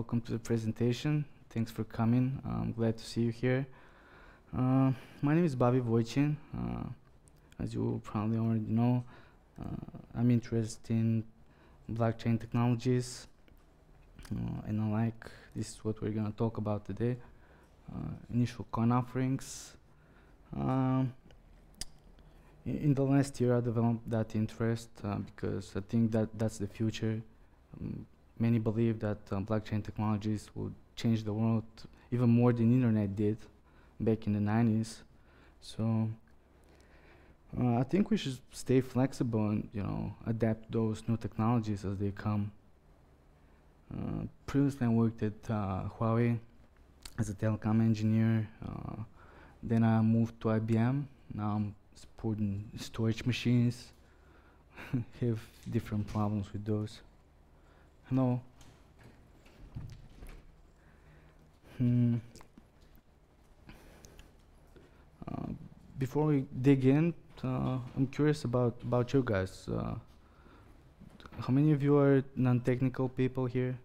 welcome to the presentation. Thanks for coming. I'm glad to see you here. My name is Voychine. As you probably already know, I'm interested in blockchain technologies, and this is what we're going to talk about today. Initial coin offerings. In the last year, I developed that interest because I think that that's the future. Many believe that blockchain technologies will change the world even more than internet did back in the 90s. So I think we should stay flexible and adapt those new technologies as they come. Previously, I worked at Huawei as a telecom engineer. Then I moved to IBM. Now I'm supporting storage machines. Have different problems with those. Hello. Before we dig in, I'm curious about you guys. How many of you are non-technical people here?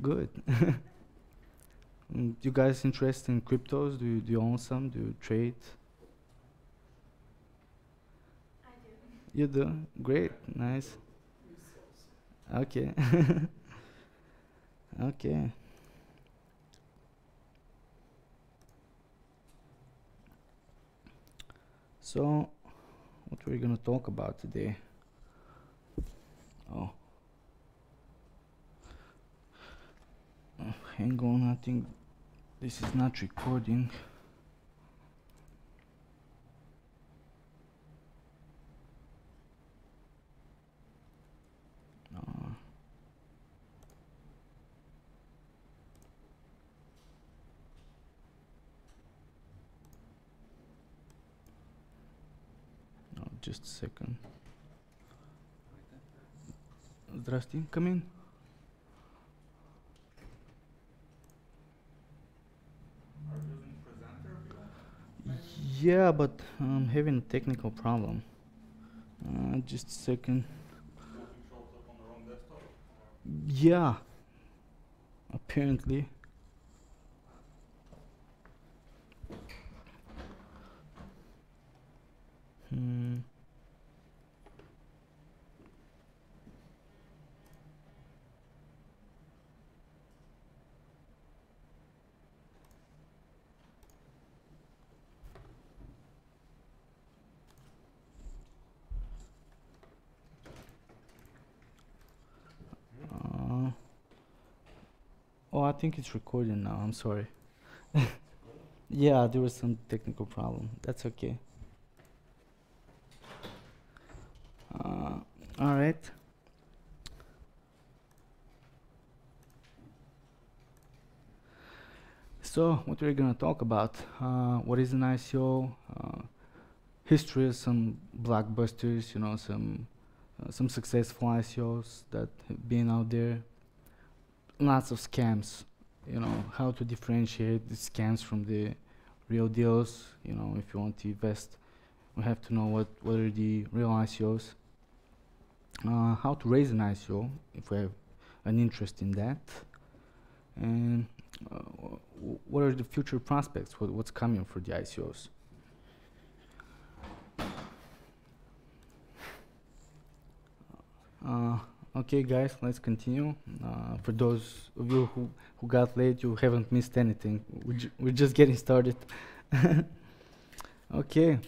Good. You guys interested in cryptos? Do you own some? Do you trade? I do. You do? Great. Nice. Okay. Okay. So, what we're going to talk about today? Oh, hang on, I think this is not recording. Just a second. Здрасте, come in. Are you using presenter view? Yeah, but I'm having a technical problem. Just a second. Something shows up on the wrong desktop? Yeah, apparently. Oh, I think it's recording now. I'm sorry. Yeah, there was some technical problem. That's okay. All right. So, what we're going to talk about, what is an ICO, history of some blockbusters, some successful ICOs that have been out there, lots of scams, how to differentiate the scams from the real deals. If you want to invest, we have to know what are the real ICOs, how to raise an ICO if we have an interest in that, and what are the future prospects, what's coming for the ICOs. Okay, guys, let's continue. For those of you who got late, you haven't missed anything. We're just getting started. Okay.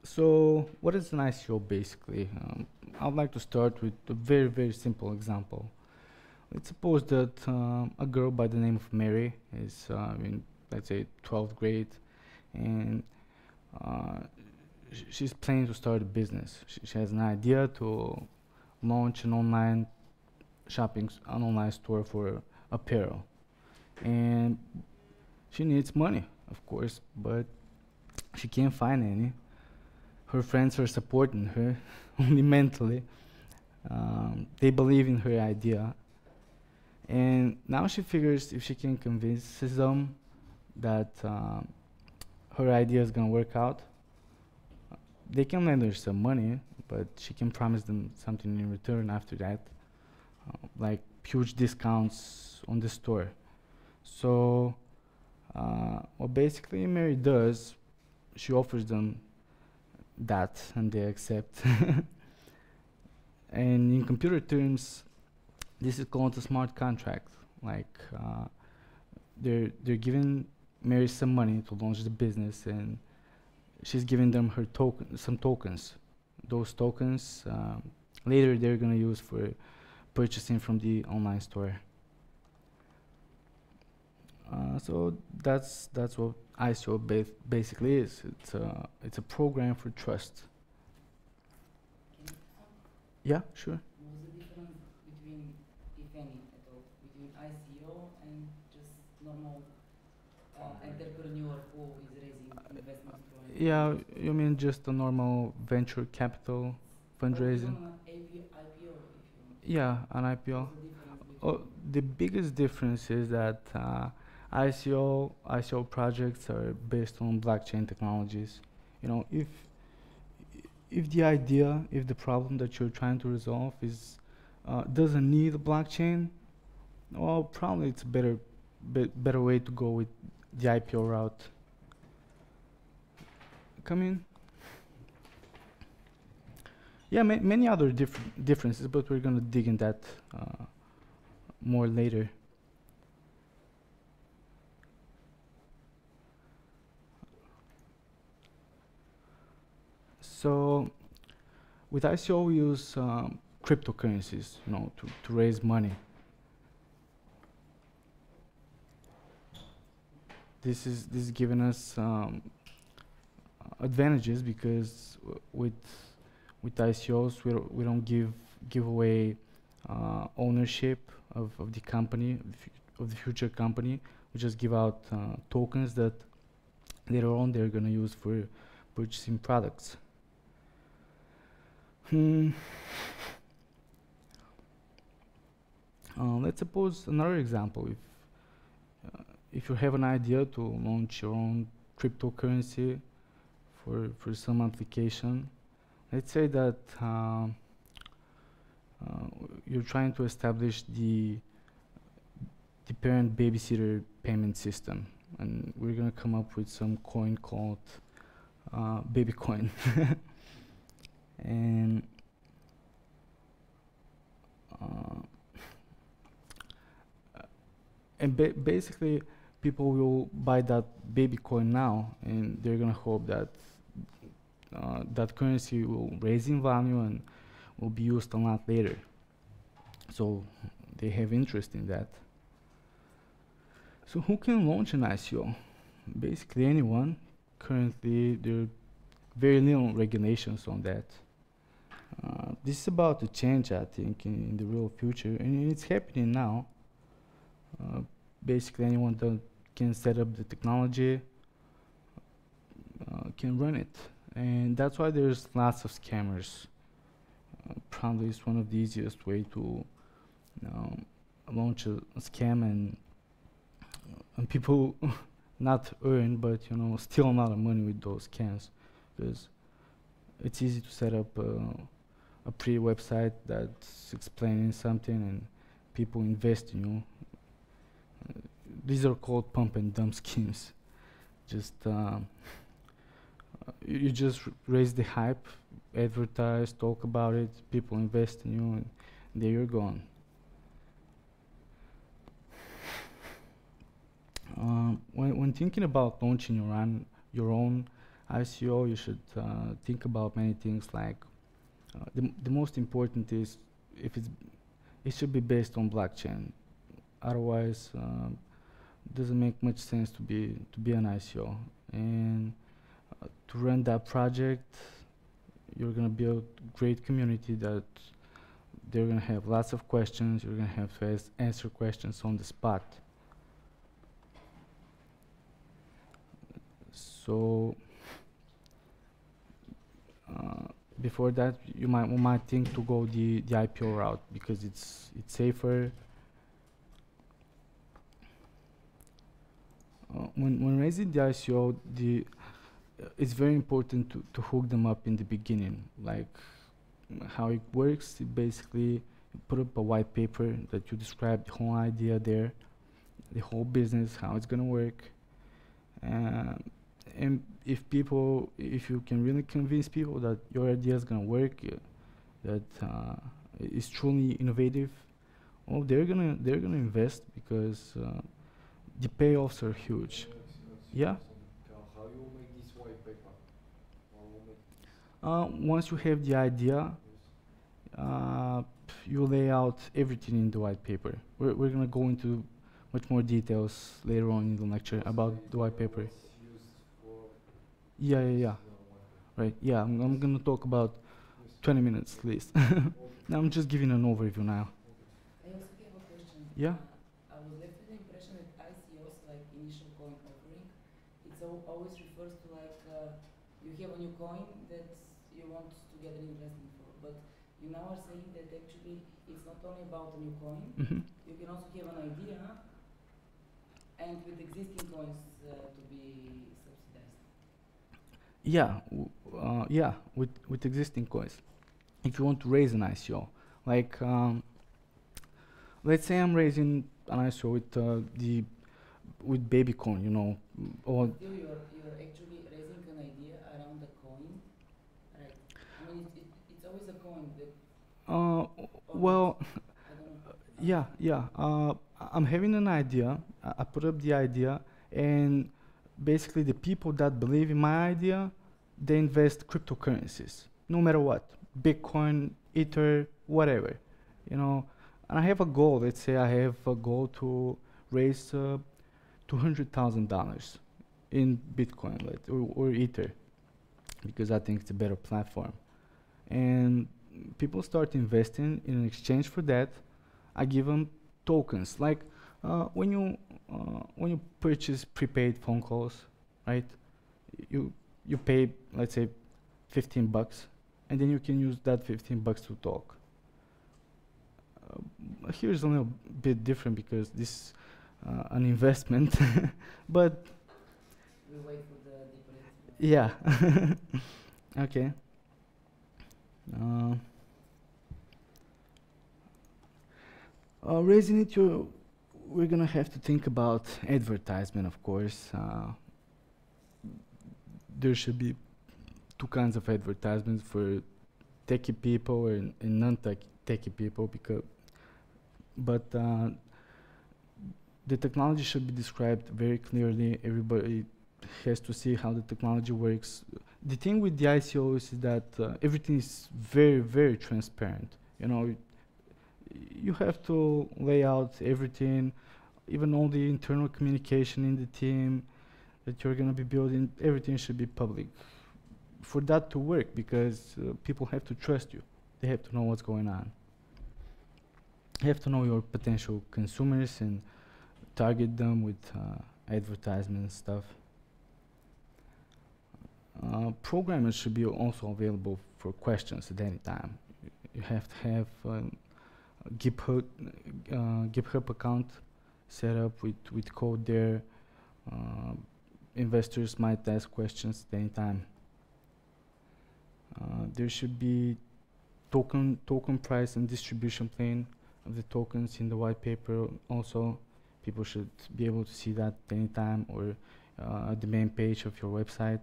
So, what is an ICO basically? I'd like to start with a very, very simple example. Let's suppose that a girl by the name of Mary is in, let's say, 12th grade, and she's planning to start a business. She has an idea to launch an online store for apparel, and she needs money, of course, but she can't find any. Her friends are supporting her only mentally. They believe in her idea, and now she figures if she can convince them that her idea is gonna work out, they can lend her some money, but she can promise them something in return after that. like huge discounts on the store. So what basically Mary does, she offers them that and they accept. And in computer terms, this is called a smart contract. Like they're giving Mary some money to launch the business, and she's giving them her some tokens. Those tokens later they're gonna use for purchasing from the online store. So that's what ICO basically is. It's a program for trust. Yeah, sure. What's the difference between, if any at all, between ICO and just normal entrepreneur who is raising investment from? Yeah, you mean just a normal venture capital fundraising? IPO, Yeah, an IPO. what's the difference between? Oh, the biggest difference is that ICO projects are based on blockchain technologies. You know, if the problem that you're trying to resolve is doesn't need a blockchain, well, probably it's a better way to go with the IPO route. Come in. Yeah, many other differences, but we're gonna dig in that more later. So with ICO we use cryptocurrencies, you know, to raise money. This is giving us advantages because with ICOs we don't give away ownership of the company, of the future company. We just give out tokens that later on they're gonna use for purchasing products. Let's suppose another example. If you have an idea to launch your own cryptocurrency for some application, let's say that you're trying to establish the parent babysitter payment system, and we're gonna come up with some coin called baby coin. And basically people will buy that baby coin now, and they're gonna hope that that currency will raise in value and will be used a lot later. So they have interest in that. So who can launch an ICO? Basically anyone. Currently there are very little regulations on that. This is about to change, I think, in the real future, and it's happening now. Basically anyone that can set up the technology can run it, and that's why there's lots of scammers. Probably it's one of the easiest way to launch a scam and people not earn, but steal a lot of money with those scams, because it's easy to set up a pretty website that's explaining something and people invest in you. These are called pump and dump schemes. Just you just raise the hype, advertise, talk about it, people invest in you, and there you're gone. When thinking about launching your own ICO, you should think about many things. Like the most important is it should be based on blockchain. Otherwise, doesn't make much sense to be an ICO. And to run that project, you're gonna build a great community that they're gonna have lots of questions. You're gonna have to answer questions on the spot. So before that, we might think to go the IPO route because it's safer. When raising the ICO, it's very important to hook them up in the beginning. Like how it works, basically You put up a white paper that you describe the whole idea there, the whole business, how it's gonna work. And if you can really convince people that your idea is gonna work, that it's truly innovative, well, they're gonna invest because the payoffs are huge. Yeah. How you make this white paper? How you make Once you have the idea, you lay out everything in the white paper. We're gonna go into much more details later on in the lecture about the white paper. what's used for Yeah. the white paper? Right. Yeah, I'm gonna talk about 20 minutes at least. Now I'm just giving an overview now. I also have a question. Yeah. I was left with the impression that ICOs, like initial coin offering, it always refers to like you have a new coin that you want to get an investment for, but you now are saying that actually it's not only about a new coin, you can also have an idea and with existing coins to be subsidized. Yeah, with existing coins. If you want to raise an ICO, like let's say I'm raising an ICO with baby coin, you know, or Still, you're actually raising an idea around the coin, right? I mean, it's always a coin. well, I don't know. yeah. I'm having an idea. I put up the idea, and basically the people that believe in my idea, they invest cryptocurrencies, no matter what, Bitcoin, Ether, whatever, you know. And I have a goal. Let's say I have a goal to raise $200,000 in Bitcoin, or Ether, because I think it's a better platform. And people start investing. In exchange for that, I give them tokens. Like when you purchase prepaid phone calls, right? You pay, let's say, $15, and then you can use that $15 to talk. Here's a little bit different because this is an investment, but We wait for the deeper explanation. yeah. Okay. Raising it, we're gonna have to think about advertisement, of course. There should be two kinds of advertisements for techie people and non-techie people, but the technology should be described very clearly. Everybody has to see how the technology works. The thing with the ICOs is that everything is very, very transparent. You know, you have to lay out everything, even all the internal communication in the team that you're going to be building. Everything should be public for that to work, because people have to trust you. They have to know what's going on. You have to know your potential consumers and target them with advertisement and stuff. Programmers should be also available for questions at any time. You have to have GitHub account set up with code there. Investors might ask questions at any time. There should be token price and distribution plan of the tokens in the white paper. Also, people should be able to see that at any time, or at the main page of your website.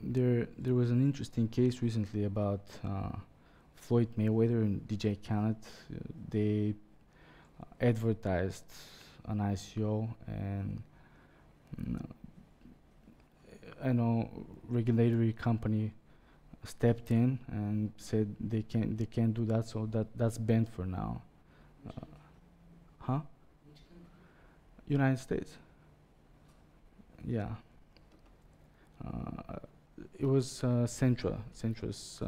There was an interesting case recently about Floyd Mayweather and DJ Khaled. They advertised an ICO, and I know regulatory company stepped in and said they can't do that, so that's banned for now. Huh? Which country? United States. Yeah. It was Centra's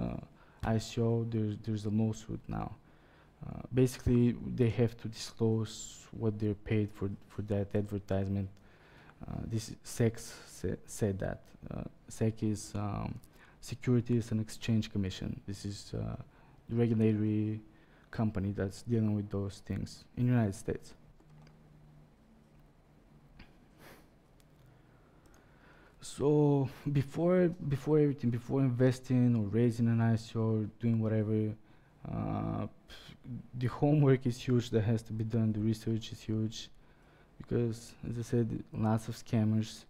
ICO. There's a lawsuit now. Basically, they have to disclose what they're paid for that advertisement. This SEC said that. SEC is Securities and Exchange Commission. This is the regulatory company that's dealing with those things in the United States. So before everything, before investing or raising an ICO or doing whatever, the homework is huge that has to be done. The research is huge because, as I said, lots of scammers.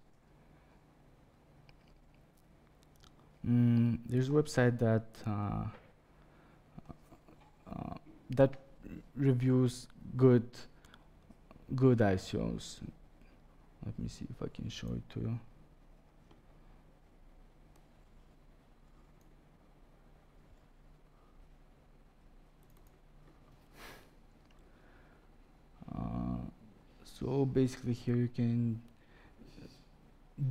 There's a website that reviews good ICOs. Let me see if I can show it to you. So basically here you can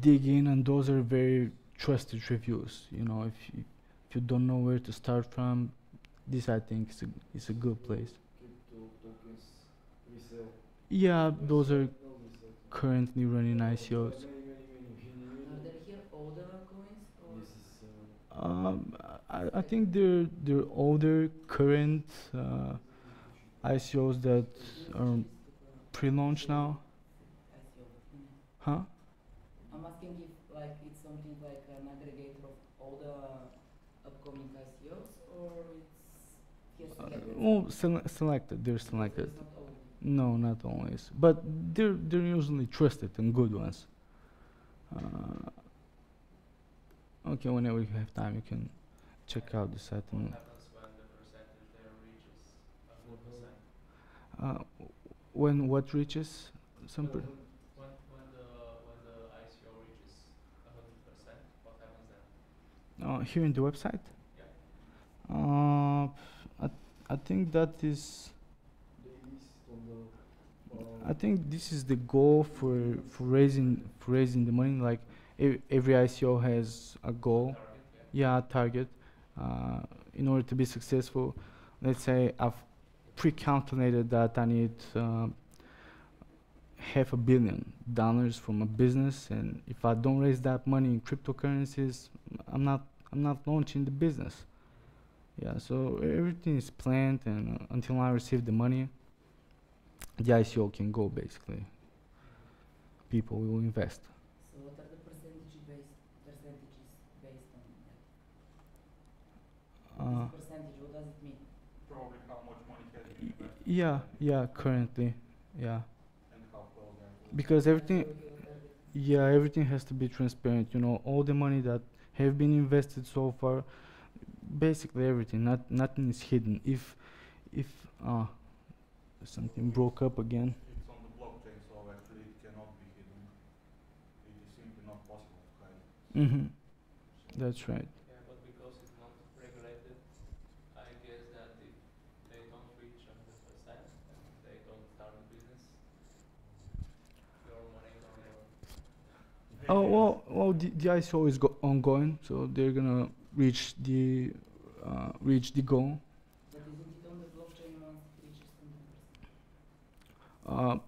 dig in, and those are very trusted reviews. You know, if you don't know where to start from, this I think is a good place. Crypto tokens resale. Yeah, those are currently running ICOs. Are there here older coins or? This is I think they're older current ICOs that are pre-launch now. ICO. Huh? I'm asking if like it's something like an aggregator of all the upcoming ICOs or it's just selected. Oh, selected. They're So selected. it's not all. No, not always, but they're usually trusted and good ones. Okay, whenever you have time, you can check out the site. What And happens when the percentage there reaches 100%? when what reaches some When the ICO reaches 100%, what happens then? here in the website. Yeah. I think that is. I think this is the goal for raising the money. Like every ICO has a goal. Target, Yeah, target. In order to be successful, let's say I've pre-calculated that I need $500 million from a business, and if I don't raise that money in cryptocurrencies, I'm not launching the business. Yeah, so everything is planned, and until I receive the money, the ICO can go basically. People will invest. So what are the percentages based on that? This percentage, what does it mean? Probably how much money has been invested. Yeah, currently, yeah. And how well they're. Because everything, Okay, what are the- yeah, everything has to be transparent. You know, all the money that have been invested so far, basically everything. Nothing is hidden. If something broke up again. It's on the blockchain, so actually it cannot be hidden. It is simply not possible to hide. Mm-hmm. That's right. Yeah, but because it's not regulated, I guess that if they don't reach 100% and they don't start a business, your money is on your. Oh well, the ICO is ongoing, so they're gonna reach the goal. But isn't it on the blockchain once it reaches 100%?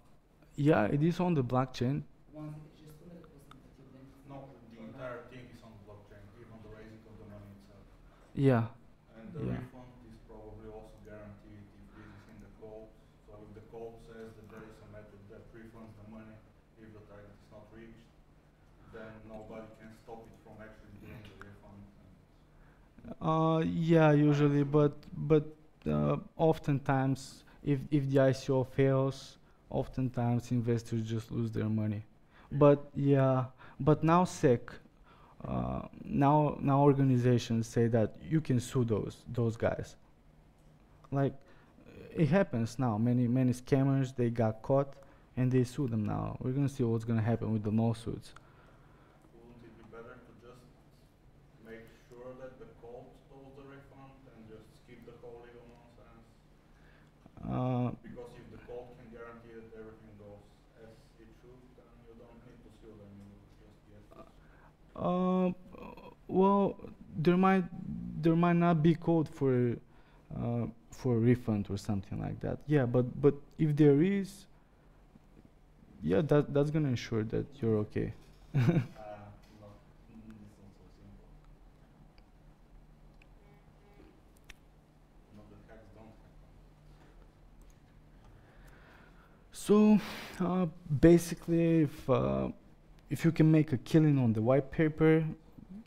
Yeah, it is on the blockchain. Once it reaches 100%, but you then. No, the entire thing is on the blockchain, even the raising of the money itself. Yeah. And the Yeah. refund is probably also guaranteed if this is in the code. So if the code says that there is a method that refunds the money if the target is not reached, then nobody can stop it from actually doing the refund. Yeah, usually, but oftentimes, if the ICO fails, oftentimes investors just lose their money. But yeah, but now now organizations say that you can sue those guys. Like it happens now. Many scammers, they got caught and they sue them now. We're gonna see what's gonna happen with the lawsuits. Wouldn't it be better to just make sure that the code stores the refund and just skip the whole legal nonsense? Because if the code can guarantee that everything goes as it should, then you don't need to sue them, you just get it. Well, there might not be code for a refund or something like that. Yeah, but if there is, yeah, that's gonna ensure that you're okay. No, it's not so simple. Not that hacks don't happen. So basically, if you can make a killing on the white paper,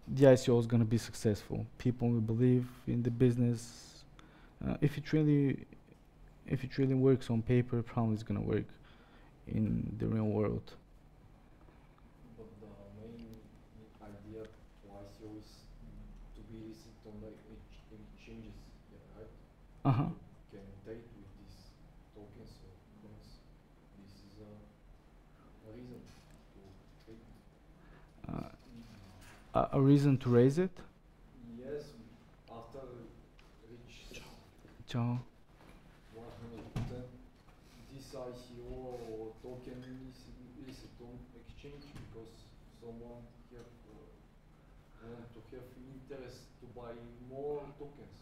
the ICO is going to be successful. People will believe in the business. If it really works on paper, probably it's going to work in the real world. But the main idea for ICO is to be listed on the exchanges, yeah, right? Uh-huh. You can trade with these tokens or coins. This is a reason to trade. A reason to raise it? Yes, after reach Ciao. 100%, this ICO or token is listed on exchange because someone want to have interest to buy more tokens.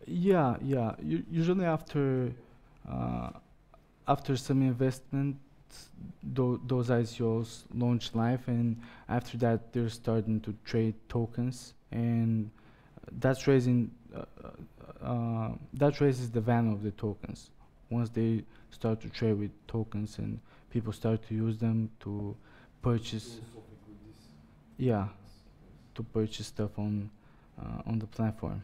Yeah. Usually after some investment, those ICOs launch live, and after that they're starting to trade tokens, and that raises the value of the tokens. Once they start to trade with tokens and people start to use them to purchase, to purchase stuff on the platform.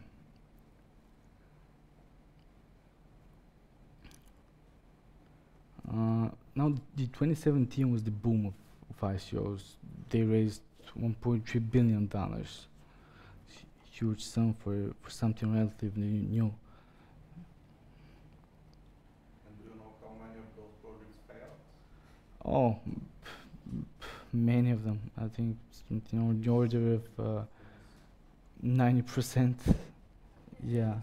Now, the 2017 was the boom of ICOs. They raised $1.3 billion. Huge sum for something relatively new. And do you know how many of those projects failed? Oh, many of them. I think something on the order of 90%. Yeah.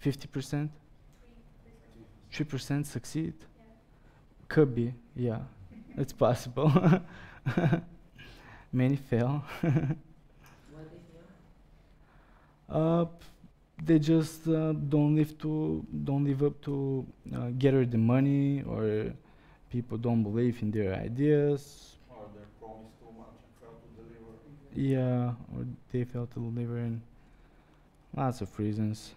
50%? 3% succeed? Could be, yeah. It's possible. Many fail. Why they fail? They just don't live up to gather the money, or people don't believe in their ideas. Or they promised too much and failed to deliver? Yeah, or they fail to deliver, and lots of reasons.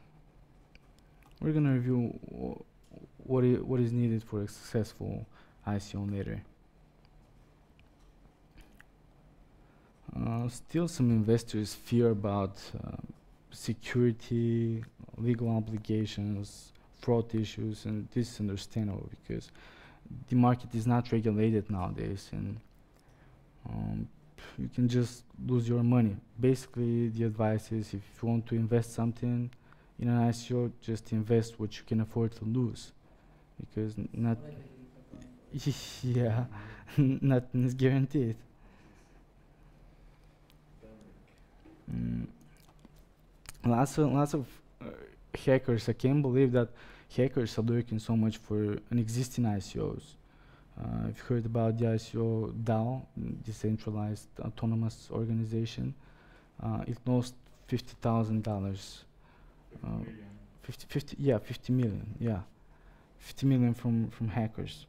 We're gonna review what is needed for a successful ICO later. Still, some investors fear about security, legal obligations, fraud issues, and this is understandable because the market is not regulated nowadays, and you can just lose your money. Basically, the advice is if you want to invest something in an ICO, just invest what you can afford to lose, because not yeah, nothing is guaranteed. Lots of hackers. I can't believe that hackers are looking so much for an existing ICOs. I've heard about the ICO DAO, decentralized autonomous organization. It lost $50,000. 50 million, yeah. 50 million from hackers.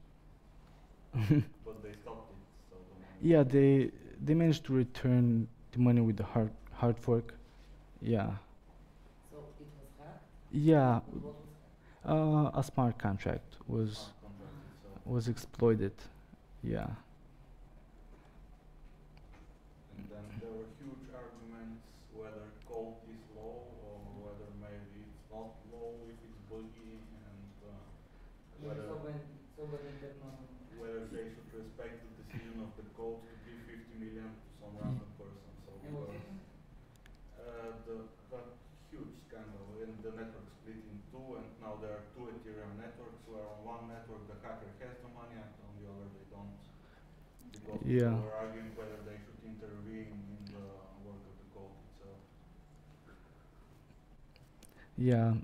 But they stopped it, so the money. Yeah, they managed to return the money with the hard fork. Yeah. So it was hacked? Yeah. What was hacked? A smart contract was Contract itself. was exploited. Yeah. And then there were huge arguments whether code is low or whether maybe it's not low if it's buggy, and whether whether they should respect the decision of the code to give 50 million to some random person. So And what because happened? the huge scandal, and the network split in two, and now there are two Ethereum networks where on one network the hacker has the money and on the other they don't. Because Yeah. people were arguing whether they should intervene in the work of the code itself. Yeah.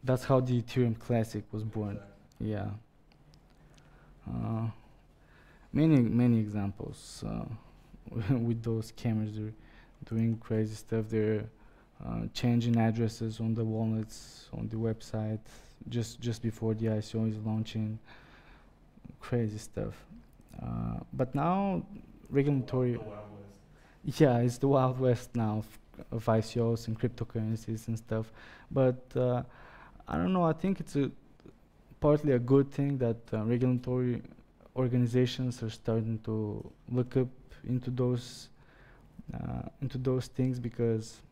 That's how the Ethereum Classic was born. Exactly. Yeah. Many examples with those scammers. They're doing crazy stuff. They're changing addresses on the wallets on the website just before the ICO is launching. Crazy stuff. But now regulatory. The Wild West. Yeah, it's the Wild West now of ICOs and cryptocurrencies and stuff. But I don't know. I think it's partly a good thing that regulatory organizations are starting to look up into those things, because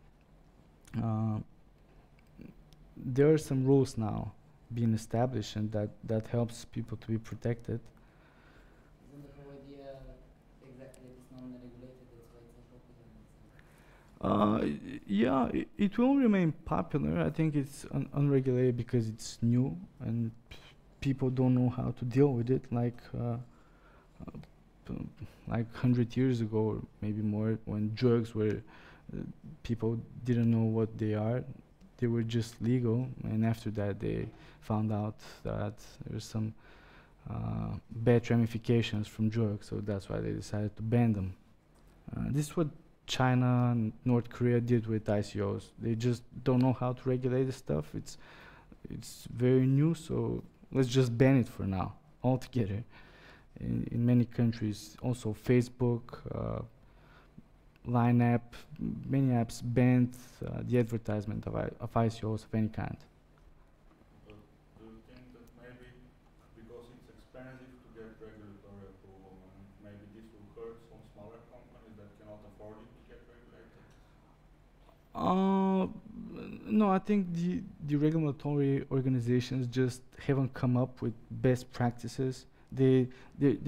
there are some rules now being established, and that helps people to be protected. Isn't the whole idea exactly that it's non-regulated, that's why it's so popular? Yeah, it will remain popular. I think it's unregulated because it's new and people don't know how to deal with it, like 100 years ago, or maybe more, when drugs were, people didn't know what they are. They were just legal, and after that they found out that there's some bad ramifications from drugs, so that's why they decided to ban them. This is what China and North Korea did with ICOs. They just don't know how to regulate this stuff. It's very new, so let's just ban it for now, altogether. In many countries, also Facebook, Line app, many apps banned the advertisement of ICOs of any kind. But do you think that maybe because it's expensive to get regulatory approval, and maybe this will hurt some smaller companies that cannot afford it to get regulated? No, I think the regulatory organizations just haven't come up with best practices. They're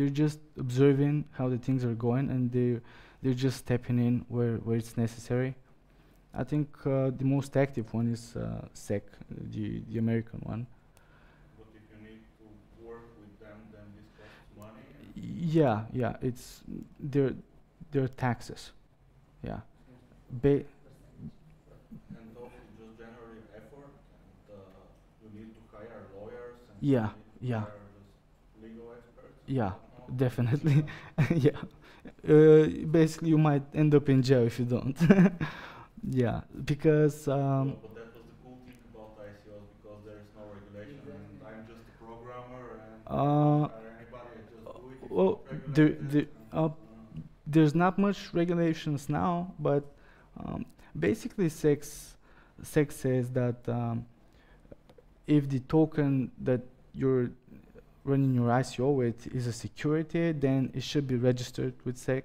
just observing how the things are going, and they're just stepping in where it's necessary. I think the most active one is SEC, the American one. But if you need to work with them, then this costs money. Yeah, it's their taxes. Yeah. And also just generally effort, and you need to hire lawyers, and Yeah, you need to yeah. hire just legal experts. Yeah, I don't know. definitely. Yeah. Basically, you might end up in jail if you don't. Yeah, because Well, but that was the cool thing about ICOs, because there is no regulation, and I'm just a programmer, and I don't hire anybody, I just do it. It's well, not there- regulated, there- and, there's not much regulations now, but basically SEC says that if the token that you're running your ICO with is a security, then it should be registered with SEC,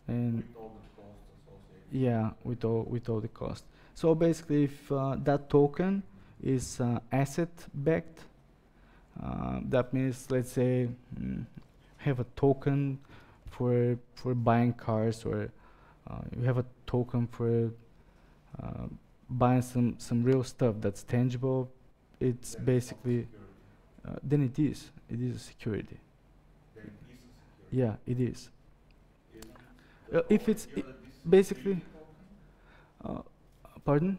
and with all the costs associated. yeah, with all the cost. So basically, if that token is asset backed, that means, let's say, have a token for buying cars, or you have a token for buying some real stuff that's tangible. It's Then basically it's not then it is a security. security. Then it is a security. Yeah, it is. Isn't If the it's whole idea that this is a basically- utility token? Pardon?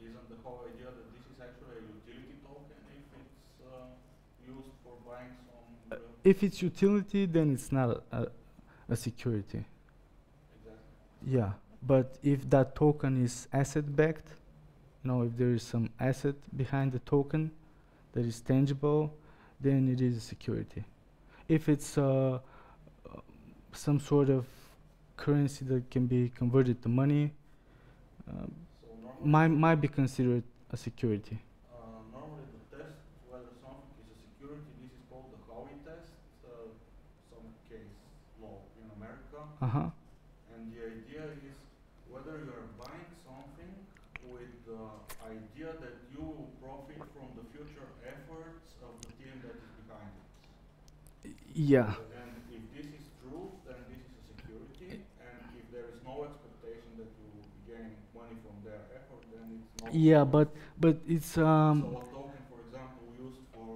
Isn't the whole idea that this is actually a utility token if it's used for buying some real? If it's utility, then it's not a security. Exactly. Yeah, but if that token is asset backed, if there is some asset behind the token that is tangible, then it is a security. If it's some sort of currency that can be converted to money, So normally, might be considered a security. normally the test whether something is a security, this is called the Howey test, some case law in America. Uh-huh. And the idea is whether you are buying something with the idea that you will profit from the future efforts of the team that is behind it. Yeah. And if this is true, then this is a security. And if there is no expectation that you will be gaining money from their effort, then it's not. Yeah, but it's So a token, for example, used for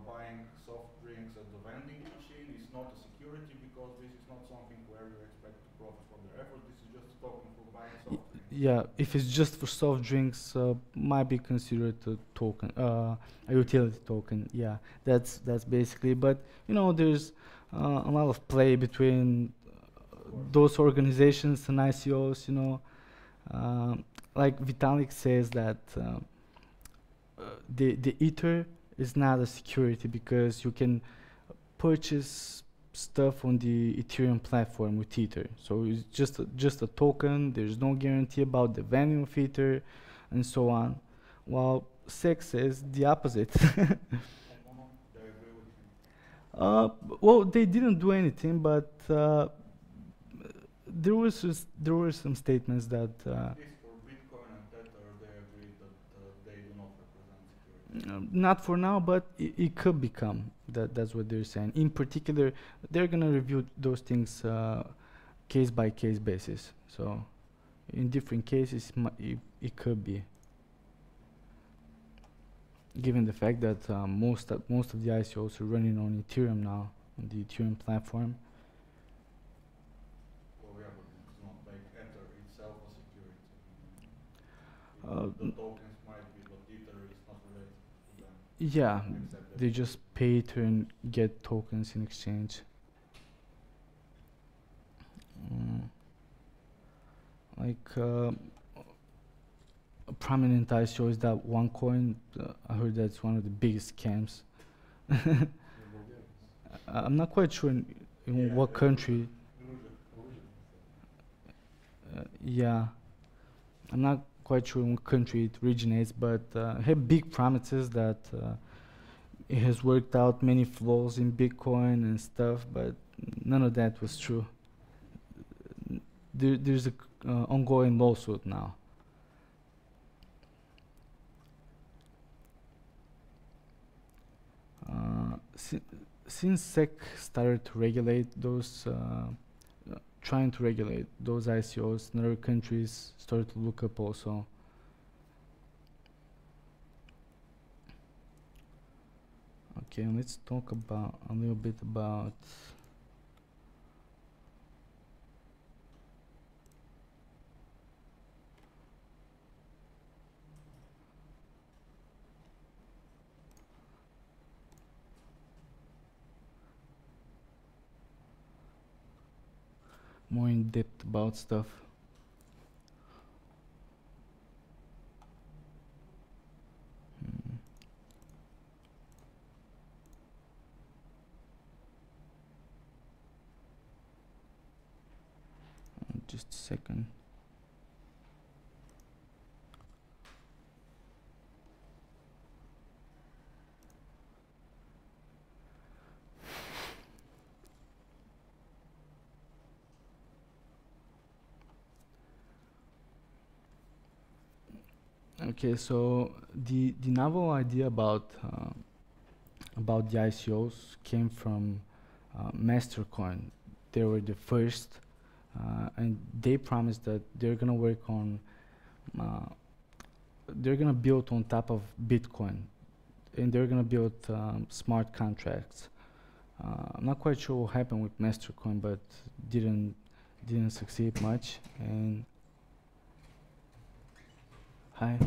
buying soft drinks at the vending machine is not a security, because this is not something where you expect to profit from their effort. This is just a token for buying soft drinks. yeah, if it's just for soft drinks, might be considered a token, a utility token. Yeah, that's basically. But there's a lot of play between those organizations and ICOs. Like Vitalik says that the Ether is not a security because you can purchase stuff on the Ethereum platform with Ether. So it's just a token. There's no guarantee about the value of Ether, and so on. While SEC says the opposite. I agree with Well, they didn't do anything, but there were some statements that At least for Bitcoin and Tether, they agreed that they do not represent security. not for now, but it could become. That's what they're saying. In particular, they're gonna review those things case by case basis. So, in different cases, it could be. Given the fact that most of the ICOs are running on Ethereum now, on the Ethereum platform. Well, yeah, but it's not like Ether itself a security. The tokens might be, but Ether is not related to them. Yeah, Except that they just pay to get tokens in exchange. Like a prominent ICO is that OneCoin. I heard that's one of the biggest scams. I'm not quite sure in Yeah, what country. Yeah, I'm not quite sure in what country it originates, but it had big promises that it has worked out many flaws in Bitcoin and stuff, but none of that was true. There's a ongoing lawsuit now. Since SEC started to regulate those, trying to regulate those ICOs, in other countries started to look up also. Okay, let's talk about a little bit about more in depth about stuff. Just a second. Okay, so the novel idea about the ICOs came from Mastercoin. They were the first, and they promised that they're gonna work on, they're gonna build on top of Bitcoin, and they're gonna build smart contracts. I'm not quite sure what happened with Mastercoin, but didn't succeed much. And hi.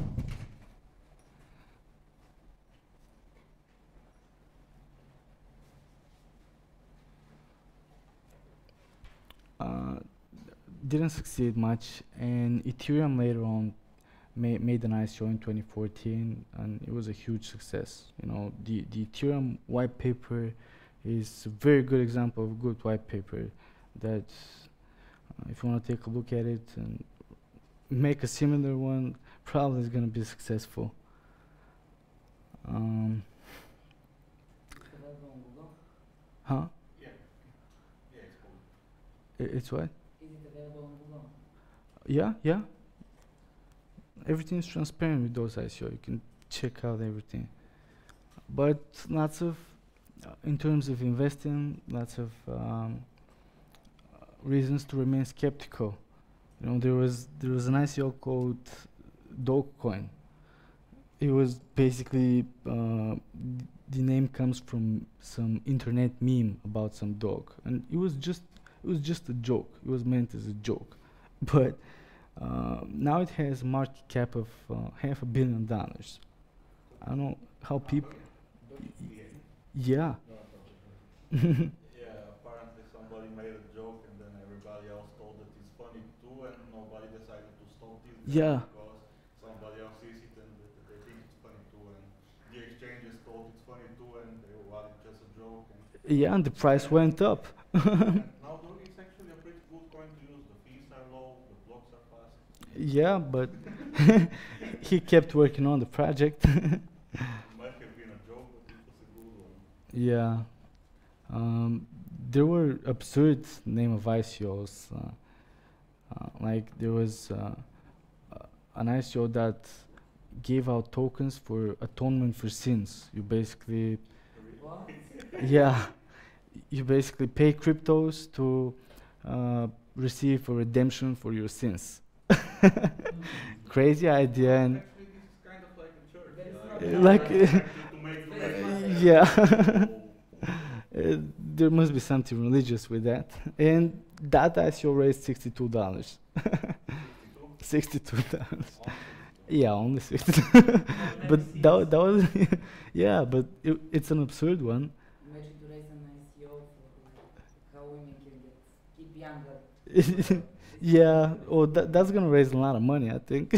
Didn't succeed much, and Ethereum later on made an ICO in 2014, and it was a huge success. You know, the Ethereum white paper is a very good example of a good white paper that if you want to take a look at it and make a similar one, probably is going to be successful. It's available on Google. Huh? Yeah, it's cool. It's what? Is it available on Google? Yeah. Everything's transparent with those ICO. You can check out everything. But lots of, in terms of investing, lots of reasons to remain skeptical. You know, there was an ICO called Dogecoin. It was basically the name comes from some internet meme about some dog, and it was just a joke. It was meant as a joke, but now it has a market cap of $500 million. I don't know how people. Yeah. Yeah, apparently somebody made a joke and then everybody else thought that it's funny too, and nobody decided to stop this guy Yeah. because somebody else sees it and they think it's funny too, and the exchanges thought it's funny too, and they well, it's just a joke. And Yeah, and the price went up. and now Doge is actually a pretty good coin to use. The fees are low, the blocks are fast. Yeah, but he kept working on the project. It might have been a joke, but it was a good one. Yeah. There were absurd name of ICOs. Like there was an ICO that gave out tokens for atonement for sins. You basically, What? yeah, you basically pay cryptos to receive a redemption for your sins. Crazy idea, and Actually, this is kind of like a church. That is like to make the yeah. There must be something religious with that. And Data ICO raised $62. $62. Yeah, only 60. But that was yeah, but it's an absurd one. Imagine to raise an ICO for like how women can keep younger. Yeah, oh, that's gonna raise a lot of money, I think.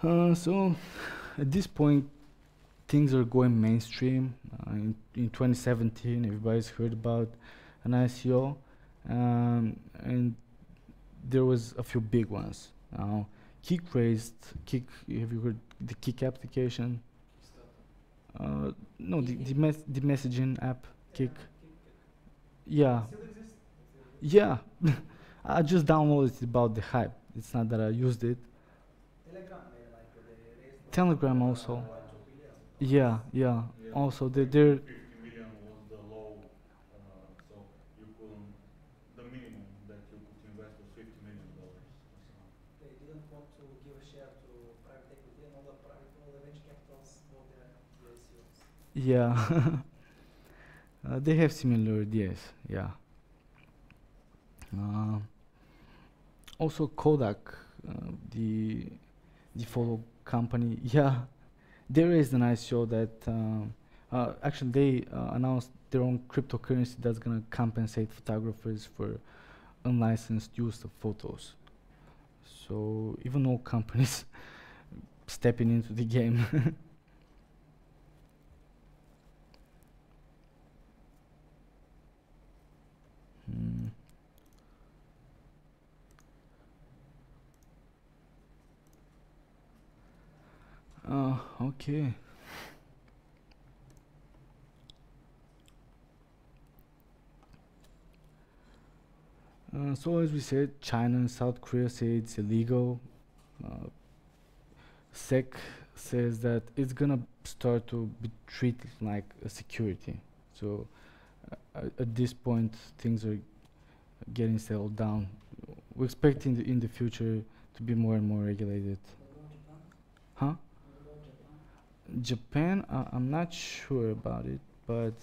So at this point, things are going mainstream. In 2017, everybody's heard about an ICO, and there was a few big ones. Kik raised Kik. Have you heard the Kik application? No, the messaging app Kik. Yeah, yeah. I just downloaded it about the hype. It's not that I used it. Telegram also. Yeah, yeah. Also, they're 50 million was the low, so you couldn't, the minimum that you could invest was $50 million. They didn't want to give a share to private equity, and all the venture capitals bought the ICOs. yeah. They have similar ideas. Yeah. Also, Kodak, the photo company. Yeah, they raised an ICO that actually they announced their own cryptocurrency that's gonna compensate photographers for unlicensed use of photos. So even though companies stepping into the game. Okay. So as we said, China and South Korea say it's illegal. SEC says that it's gonna start to be treated like a security. So at this point, things are getting settled down. We expect in the future to be more and more regulated. What Huh? about Japan? What about Japan? Japan, I'm not sure about it, but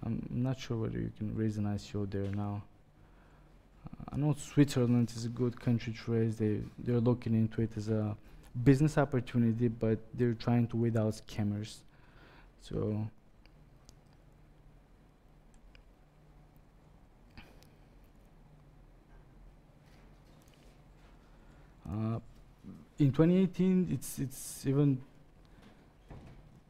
I'm not sure whether you can raise an ICO there now. I know Switzerland is a good country to raise. They're looking into it as a business opportunity, but they're trying to weed out scammers. So in 2018, it's even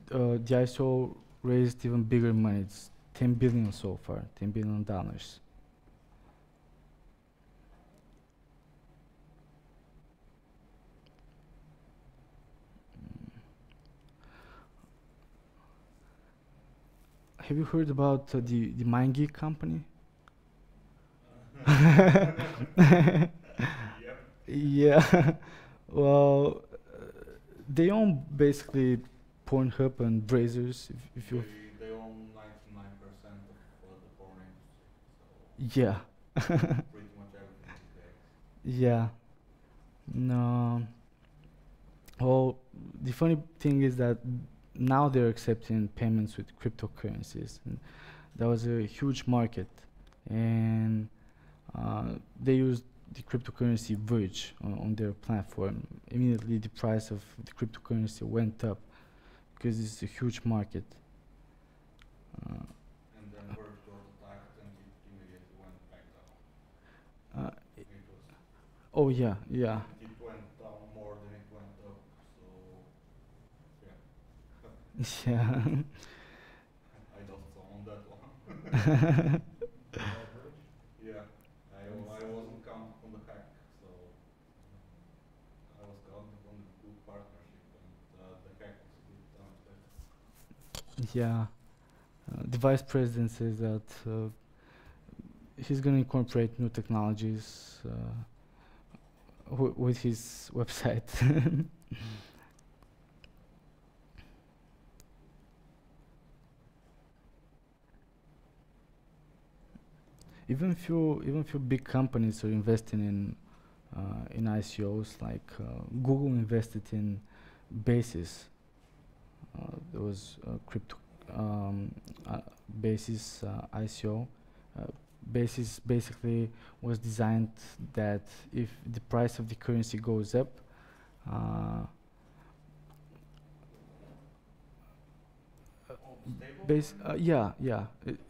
the ISO raised even bigger money. It's 10 billion so far, $10 billion. Have you heard about the MindGeek company? Yep. Yeah. Well, they own basically Pornhub and Brazers. If you They own 99% of the porn industry, so yeah. pretty much everything these days. Yeah. No. Well, the funny thing is that now they're accepting payments with cryptocurrencies. And that was a huge market, and they used the cryptocurrency Verge on their platform. Immediately, the price of the cryptocurrency went up because it's a huge market. And then Verge got attacked and it immediately went back down. It was, Oh yeah, yeah. it went down more than it went up, so yeah. Yeah. I lost on that one. Yeah, I wasn't counted on the hack, so I was counted on the good partnership, and the hack was a bit Yeah, the vice president says that he's going to incorporate new technologies with his website. Even few big companies are investing in ICOs, like Google invested in Basis. There was crypto Basis ICO. Basis basically was designed that if the price of the currency goes up,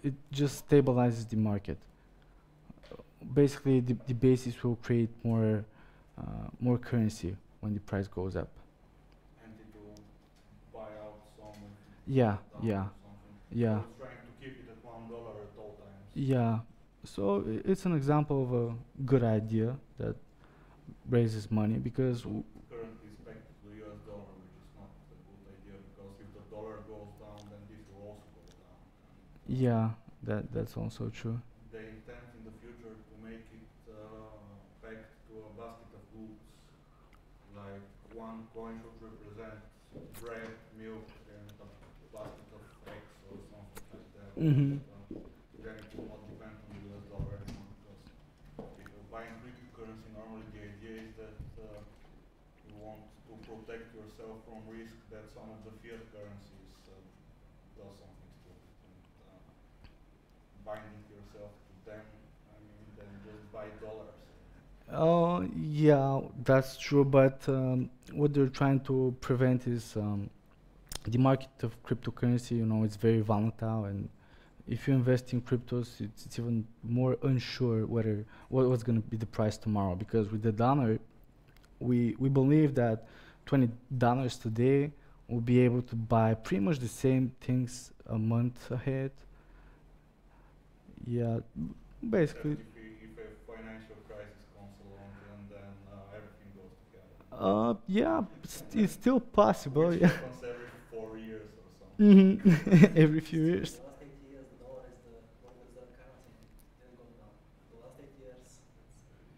it just stabilizes the market. Basically, the basis will create more currency when the price goes up. And it will buy out some. Yeah. So it's trying to keep it at $1 at all times. Yeah. So it's an example of a good idea that raises money because Currently spec to the US dollar, which is not a good idea because if the dollar goes down, then this will also go down. yeah, that's also true. They intend in the future to make it pegged to a basket of goods. Like one coin should represent bread, milk, and a basket of eggs or something like that. Mm-hmm. Then it will not depend on the US dollar anymore because if you're buying cryptocurrency, normally the idea is that you want to protect yourself from risk that some of the fiat currencies does something stupid. And binding yourself to them, I mean, then just buy dollars. Yeah, that's true, but what they're trying to prevent is the market of cryptocurrency, it's very volatile, and if you invest in cryptos, it's even more unsure what's going to be the price tomorrow, because with the dollar, we believe that $20 today will be able to buy pretty much the same things a month ahead. Yeah, basically. If a financial crisis comes along and then everything goes together. Yeah, it's still possible. Which Yeah. happens every 4 years or something. Mm-hmm. Every few years. The last 8 years, the dollar is the lowest currency. It didn't go down. The last 8 years,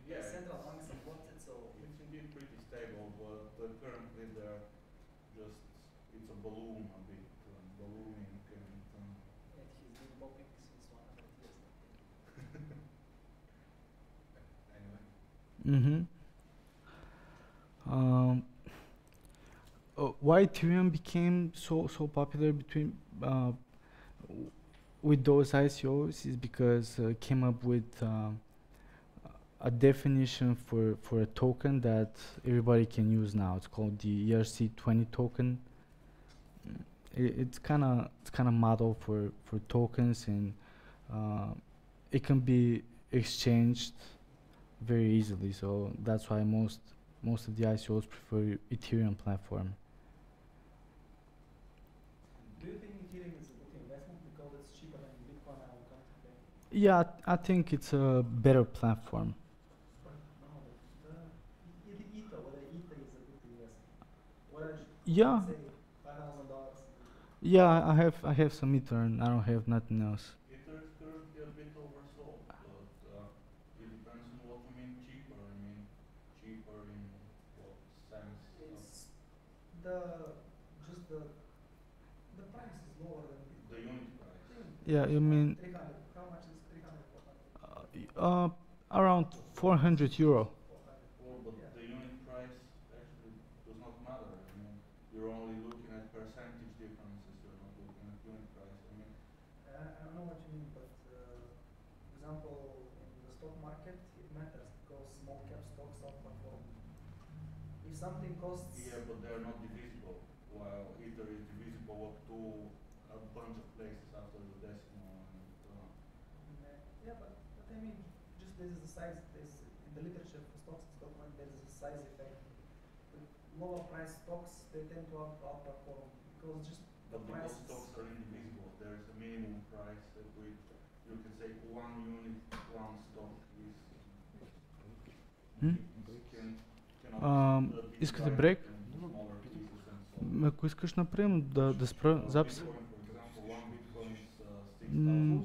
Yeah, central banks support it, so it's indeed pretty stable, but currently it's a balloon a bit, ballooning and it has been popping since 100 years. anyway. Mm-hmm. Why Ethereum became so popular with those ICOs is because it came up with a definition for a token that everybody can use now. It's called the ERC20 token. It's kind of model for tokens, and it can be exchanged very easily. So that's why most of the ICOs prefer Ethereum platform. Do you think Ethereum is a good investment because it's cheaper than Bitcoin and currently? Yeah, I think it's a better platform. No, the Ether, whether Ether is a good investment. Whether Yeah. say $5,000. Yeah, I have some Ether and I don't have nothing else. Ether is currently a bit oversold, but it depends on what you mean cheaper. I mean, cheaper in what sense? It's the price is lower than The unit price. Yeah, you mean 300. How much is 300, 400? around €400. Well, but Yeah. the unit price actually does not matter. I mean, you're only looking at percentage differences. You're not looking at unit price. I mean, I don't know what you mean, but for example, in the stock market, it matters because small cap stocks outperform. If something costs, yeah, but they're not divisible. While Ether is divisible up to a bunch of places after the decimal. And, yeah, but I mean, just this is the size. There's in the literature for stocks and stock market, there is a size effect. The lower price stocks they tend to outperform because just the but because price. stocks are indivisible, there is a minimum price at which you can say one unit, one stock is. Искате брейк? Ако искаш, направим да спра запис. Mm,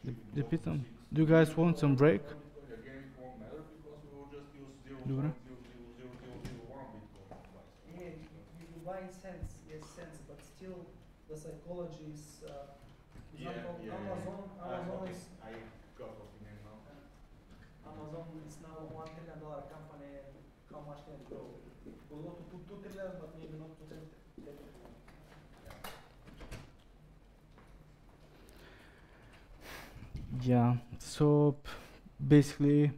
but repeat them. Do you guys want some break? again, it won't matter because we will just use Добре. 0.00001 Bitcoin price. Yeah, you buy in cents, yes, cents, but still the psychology is, example, Amazon is I got what you mean now. Amazon is now $1 trillion company, and how much can it grow? We'll go to 2 trillion, but maybe not to 10 trillion. Yeah. So basically,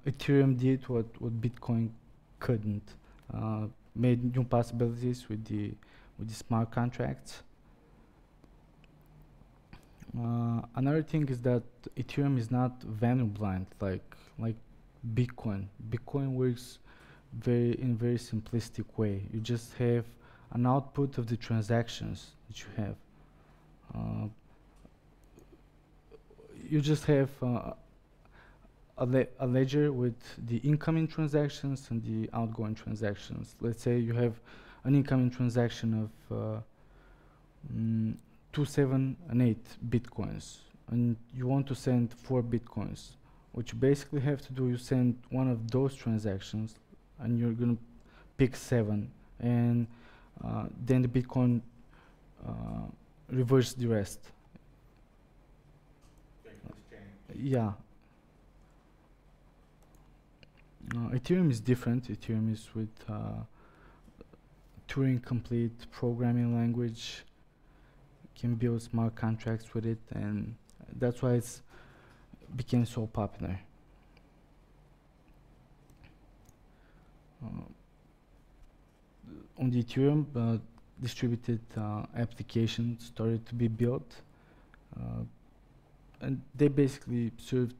Ethereum did what Bitcoin couldn't. Made new possibilities with the smart contracts. Another thing is that Ethereum is not value blind like Bitcoin. Bitcoin works in very simplistic way. You just have an output of the transactions that you have. You just have a ledger with the incoming transactions and the outgoing transactions. Let's say you have an incoming transaction of 2, 7, and 8 bitcoins, and you want to send 4 bitcoins. What you basically have to do, you send one of those transactions, and you're gonna pick 7, and then the Bitcoin reverse the rest. Yeah. Ethereum is different. Ethereum is with Turing complete programming language. Can build smart contracts with it, and that's why it's became so popular. On the Ethereum, distributed applications started to be built, and they basically served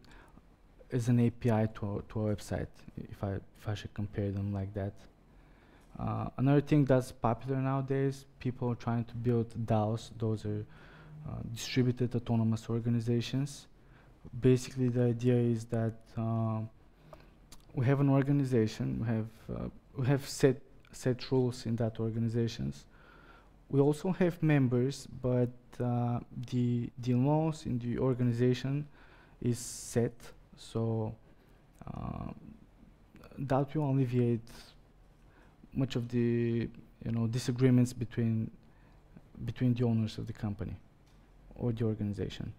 as an API to our website, if I should compare them like that. Another thing that's popular nowadays, people are trying to build DAOs. Those are distributed autonomous organizations. Basically, the idea is that we have an organization, we have set rules in that organizations. We also have members, but the laws in the organization is set, so that will alleviate much of the disagreements between the owners of the company or the organization.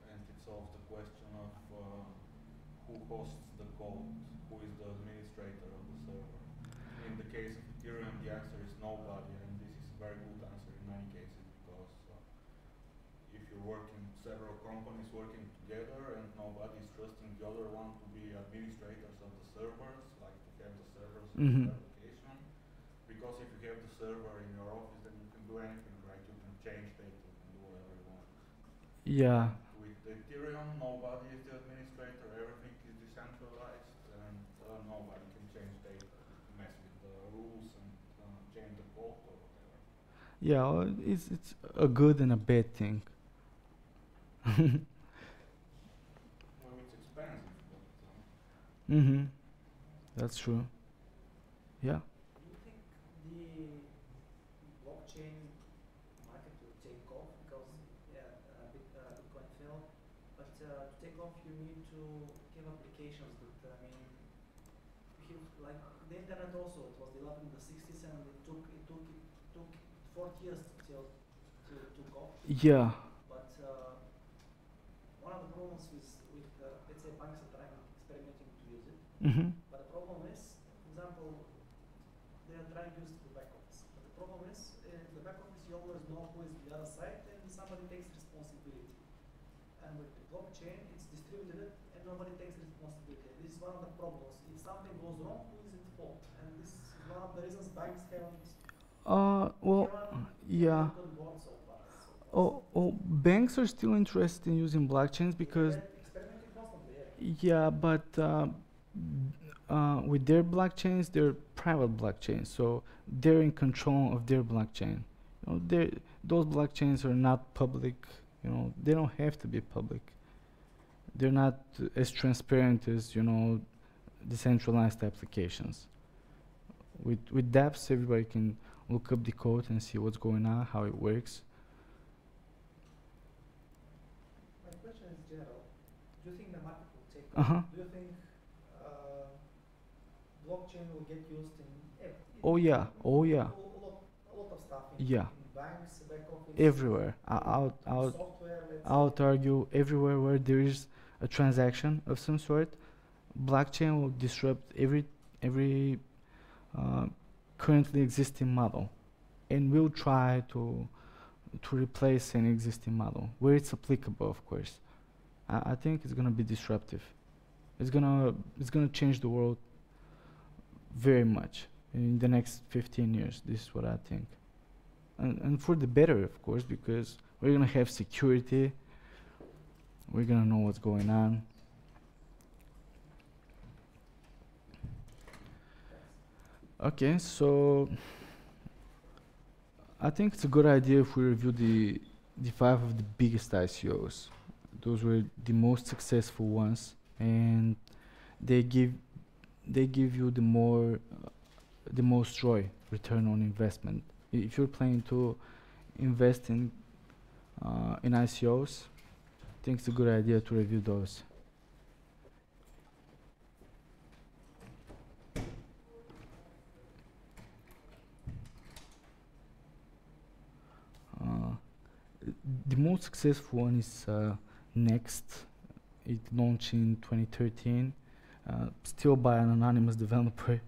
And it solves the question of who hosts the code, who is the administrator of the server. In the case of Ethereum, the answer is nobody, and this is a very good answer in many cases, because if you're working, several companies working together and nobody is trusting the other one to be administrators of the servers, like to have the servers in their location. Because if you have the server in your office, then you can do anything, right? You can change data, you can do whatever you want. Yeah. With Ethereum, nobody is the administrator, everything is decentralized, and nobody can change data, mess with the rules, and change the code or whatever. Yeah, well, it's a good and a bad thing. Well, it's expensive, but That's true. Yeah. Do you think the blockchain market will take off? Because Bitcoin fell, but to take off you need to have applications that like the internet also. It was developed in the 60s and it took 40 years till took off. Yeah. But one of the problems with let's say banks are trying experimenting to use it. But the problem is, for example, they are trying to use the back office. But the problem is, the back office you always know who is the other side, and somebody takes responsibility. And with the blockchain, it's distributed and nobody takes responsibility. This is one of the problems. If something goes wrong, who is at fault? And this is one of the reasons banks haven't. Well, yeah. Banks are still interested in using blockchains because. Experimenting constantly, Yeah, but with their blockchains, they're private blockchains, so they're in control of their blockchain. Those blockchains are not public. They don't have to be public. They're not as transparent as decentralized applications. With dApps, everybody can look up the code and see what's going on, how it works. My question is general. Do you think the market will take off? Uh-huh. Do you think blockchain will get used in Oh yeah, oh yeah, a lot of stuff in, yeah. in banks, back office, Everywhere. I software, let's would argue everywhere where there is a transaction of some sort, blockchain will disrupt every currently existing model, and will try to replace an existing model where it's applicable, of course. I think it's gonna be disruptive. It's gonna change the world very much in the next 15 years. This is what I think, and for the better, of course, because we're gonna have security. We're gonna know what's going on. Okay, so I think it's a good idea if we review the 5 of the biggest ICOs. Those were the most successful ones, and they give you the most joy, return on investment. If you're planning to invest in ICOs, I think it's a good idea to review those. The most successful one is Next. It launched in 2013, still by an anonymous developer,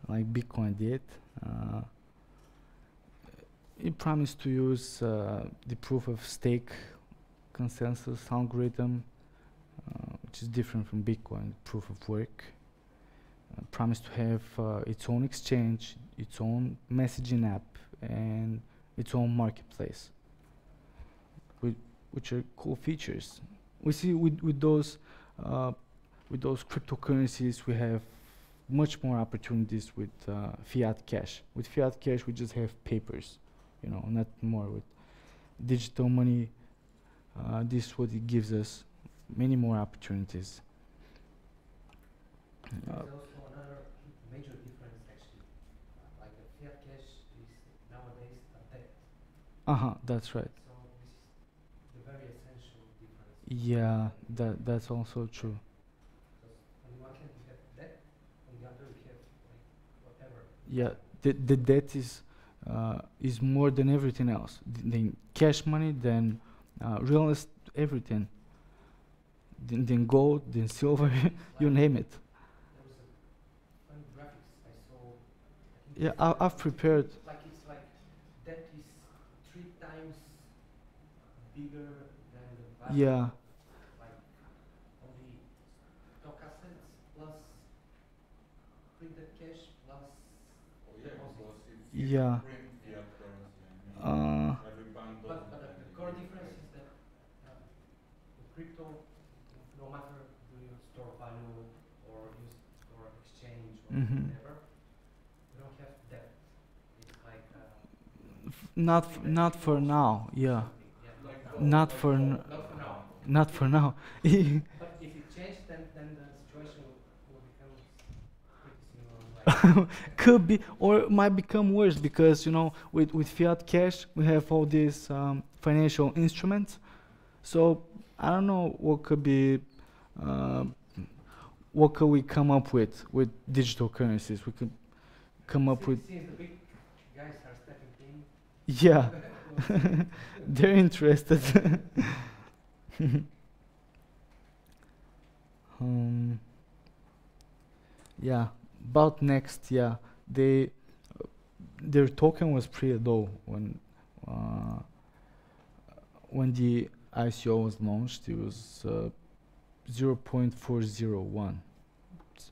like Bitcoin did. It promised to use the proof of stake consensus algorithm, which is different from Bitcoin, proof of work. Promised to have its own exchange, its own messaging app, and its own marketplace, which are cool features. We see with those cryptocurrencies, we have much more opportunities with fiat cash. With fiat cash, we just have papers, not more. With digital money, this is what it gives us, many more opportunities. There's also another major difference, actually. Like a fiat cash is nowadays a debt. That's right. So this is the very essential difference. Yeah, that's also true. Because on the one hand we have debt, on the other we have like whatever. Yeah, the debt is more than everything else. Than cash money, than real estate, everything. Then gold, then silver, you name it. There was a funny graphics I saw. I think Yeah, I've prepared. Like it's like debt is 3 times bigger than the value. Yeah, Like only stock assets plus printed cash plus Oh yeah, deposits. because it's Yeah. print fiat currency. I mean, every bank But doesn't have the it. core difference is that with crypto, no matter do you store value or use or exchange or whatever, you don't have debt. It's like not for now. Yeah, something, yeah. Like not gold, for like n- gold. Not for now. not for now. But if it changes, then the situation will become pretty similar. Like Could be, or might become worse, because with fiat cash we have all these financial instruments. So I don't know what could be, what could we come up with digital currencies? We could come up with, since the big guys are stepping in, yeah, they're interested. Yeah, about Next, yeah, their token was pretty low when the ICO was launched. It was 0.401. It's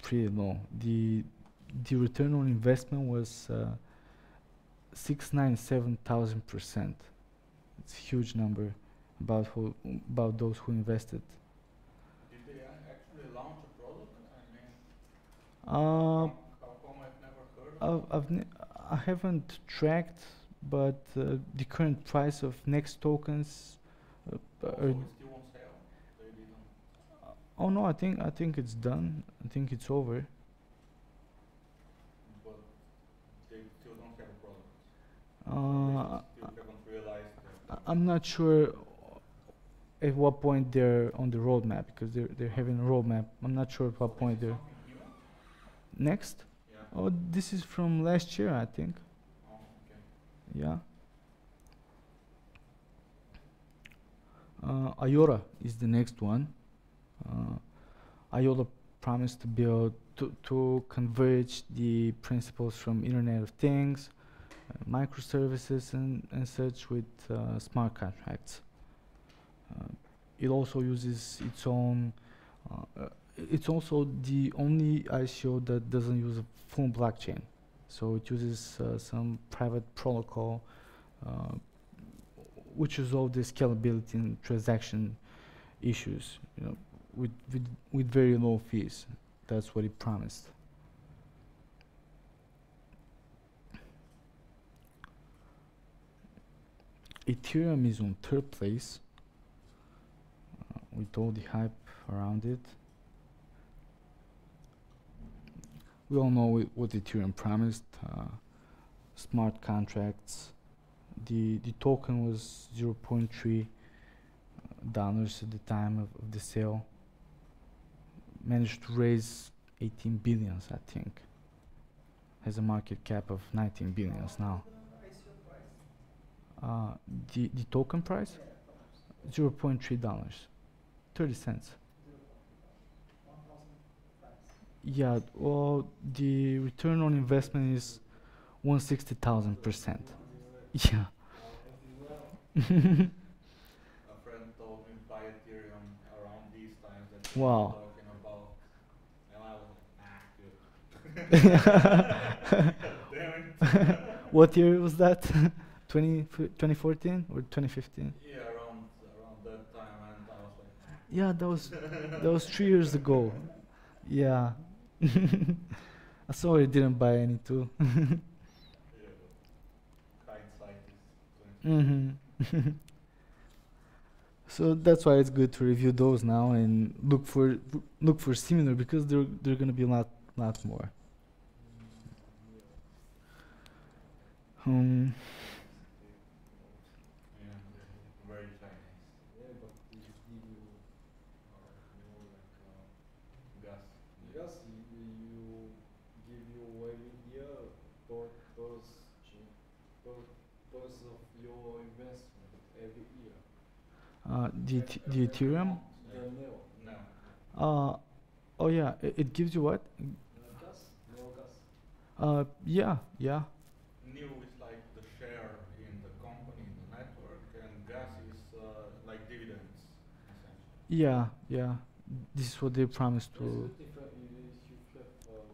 pretty low. The return on investment was 697,000%. It's a huge number about those who invested. Did they actually launch a product? I mean, Uh, how come I've never heard of it? I haven't tracked, but the current price of Next tokens. So Are, it's still on sale? They didn't. oh no, I think it's done. I think it's over. I'm not sure at what point they're on the roadmap, because they're having a roadmap. I'm not sure at what point they're next. Yeah. Oh, this is from last year, I think. Oh, okay. Yeah. IOTA is the next one. IOTA promised to build to converge the principles from Internet of Things, microservices and such with smart contracts. It also uses its own. It's also the only ICO that doesn't use a full blockchain, so it uses some private protocol, which resolve the scalability and transaction issues, you know, with very low fees. That's what it promised. Ethereum is on third place with all the hype around it. We all know what Ethereum promised: smart contracts. The token was $0.3 at the time of the sale. Managed to raise 18 billions, I think. Has a market cap of 19 billions now. The token price? $0.3, 30 cents. Yeah, well, the return on investment is 160,000%. Yeah. A friend told me buy Ethereum around these times that we Wow. were talking about, and I was like, damn it. What year was that? 2014 or 2015? Yeah, around that time, and I was like, Yeah, that was 3 years ago. Yeah. I sorry didn't buy any too. yeah, but hindsight is 20. So that's why it's good to review those now and look for Seminer, because they're gonna be a lot more. Yeah, very Chinese. Yeah, but this give you, Gas. gas, you give you every year per of your investment every year. The Ethereum. The neo. No. Oh yeah, it gives you what? Gas? Neo gas. Yeah. New is like the share in the company, in the network, and gas is like dividends, essentially. Yeah. This is what they promised It's to. good if you have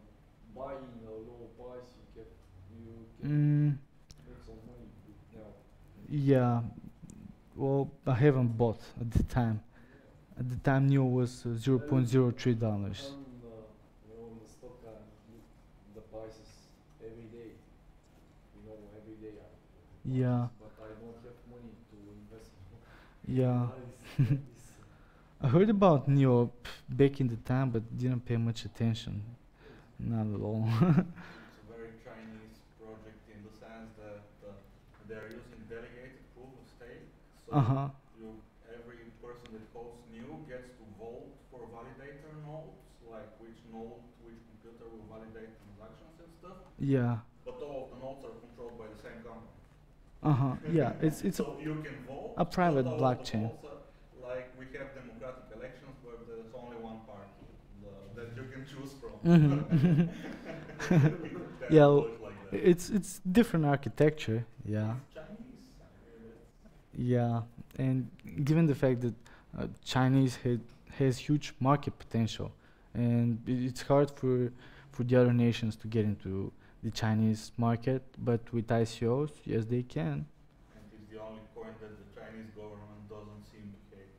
buying a low price, you can make some money with now. Yeah. Well, I haven't bought at the time. At the time, Neo was $0.03. On the stock the prices every day. Every day. Yeah. But I don't have money to invest. Yeah. I heard about Neo back in the time, but didn't pay much attention. Not at all. It's a very Chinese project in the sense that they're using delegated proof of stake. So every person that holds New gets to vote for validator nodes, like which computer will validate transactions and stuff. Yeah. But all of the nodes are controlled by the same company. Yeah. It's so you can vote. a private but all of the blockchain. votes are, like we have democratic elections, but there's only one party that you can choose from. Yeah, Like that. it's different architecture. Yeah. It's Chinese. Yeah, and given the fact that Chinese has huge market potential, and it's hard for the other nations to get into the Chinese market, but with ICOs, yes, they can. And it's the only coin that the Chinese government doesn't seem to hate.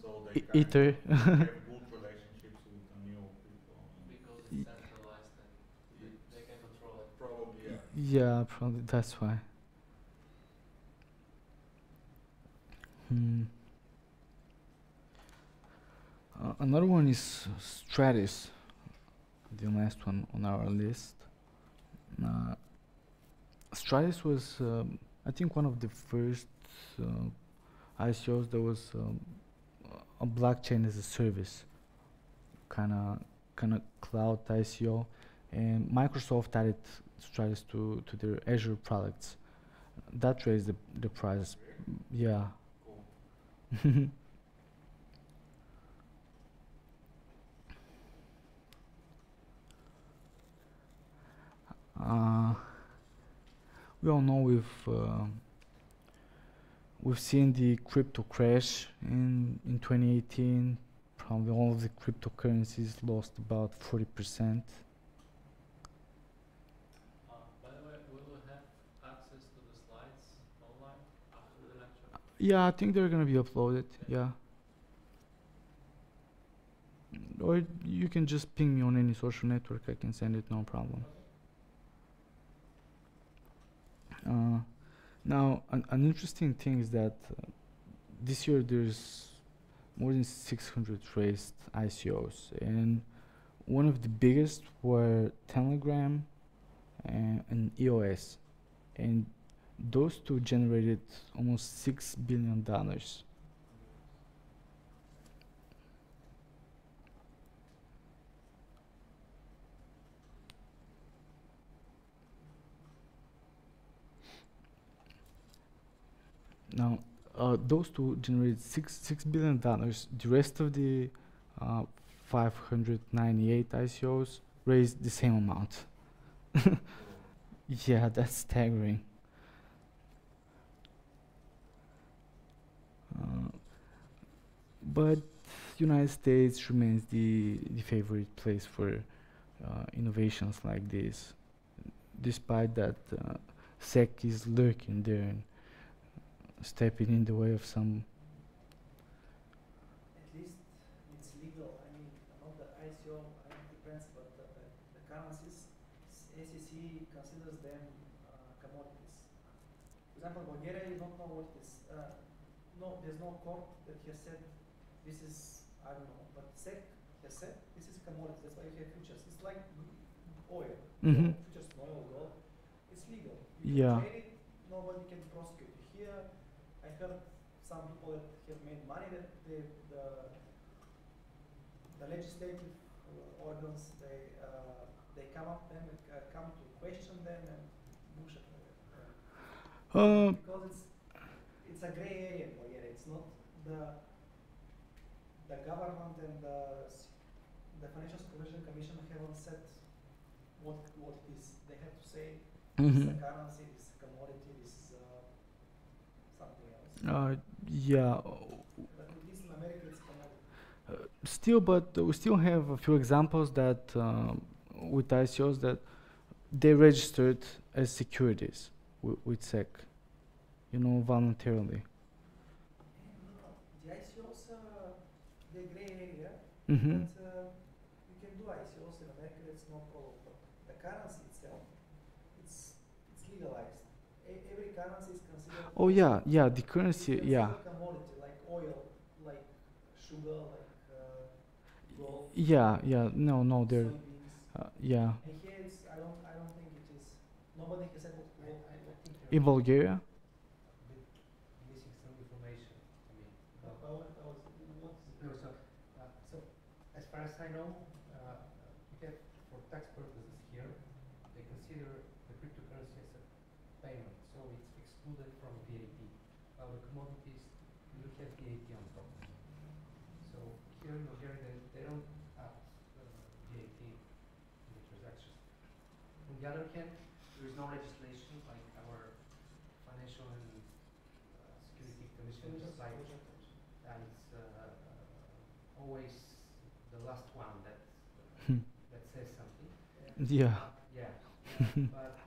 So they kind Ether. of have good relationships with the new people. Because it's centralized and they can control it. Probably, yeah. Yeah, probably that's why. Another one is Stratis, the last one on our list. Stratis was, I think, one of the first ICOs, there was a blockchain as a service, kind of cloud ICO, and Microsoft added Stratus to their Azure products. That raised the price. Yeah. Cool. We all know we've seen the crypto crash in 2018. Probably all of the cryptocurrencies lost about 40%. By the way, will we have access to the slides online after the lecture? Yeah, I think they're gonna be uploaded. Yeah. Or you can just ping me on any social network. I can send it, no problem. Now, an interesting thing is that this year there's more than 600 raised ICOs, and one of the biggest were Telegram and EOS, and those two generated almost $6 billion. Now, those two generated $6 billion. The rest of the 598 ICOs raised the same amount. Yeah, that's staggering. But United States remains the favorite place for innovations like this, despite that SEC is lurking there and stepping in the way of some. At least it's legal. I mean, not the ICO, depends, but the currencies, SEC considers them commodities. For example, Bulgaria, you don't know what it is. No, there's no court that has said this is, I don't know, but SEC has said this is commodity. That's why you have futures. It's like oil. Mm-hmm. Futures in oil, gold. It's legal. Yeah. You can trade it, nobody can prosecute you. Here, I heard some people that have made money that the legislative organs they come up them and come to question them and bullshit. Because it's a gray area in Bulgaria. It's not the government and the Financial Supervision Commission haven't said what it is. They have to say this is a currency, this is a commodity, this is something else. Yeah. But at least in America it's commodity. Still, but we still have a few examples that with ICOs that they registered as securities with SEC, voluntarily. No, the ICOs the gray area. Mm-hmm. But you can do ICOs in America. That's no problem. But the currency itself, it's legalized. Every currency is considered. Oh yeah, the currency, it's yeah. considered commodity like oil, like sugar, like gold. Yeah, no, they're, Soybeans. yeah. And here it's, I don't think it is. Nobody has said what. I think you're In Bulgaria? a bit missing some information. I mean, so as far as I know, we have for tax purposes here, they consider the cryptocurrency as a payment, so it's excluded from VAT. While the commodities, you have VAT on top. So here in Bulgaria, they don't add VAT in the transactions. On the other hand, there is no legislation like our Financial and Security Commission site, and it's always the last one that says something. Yeah. Yeah. But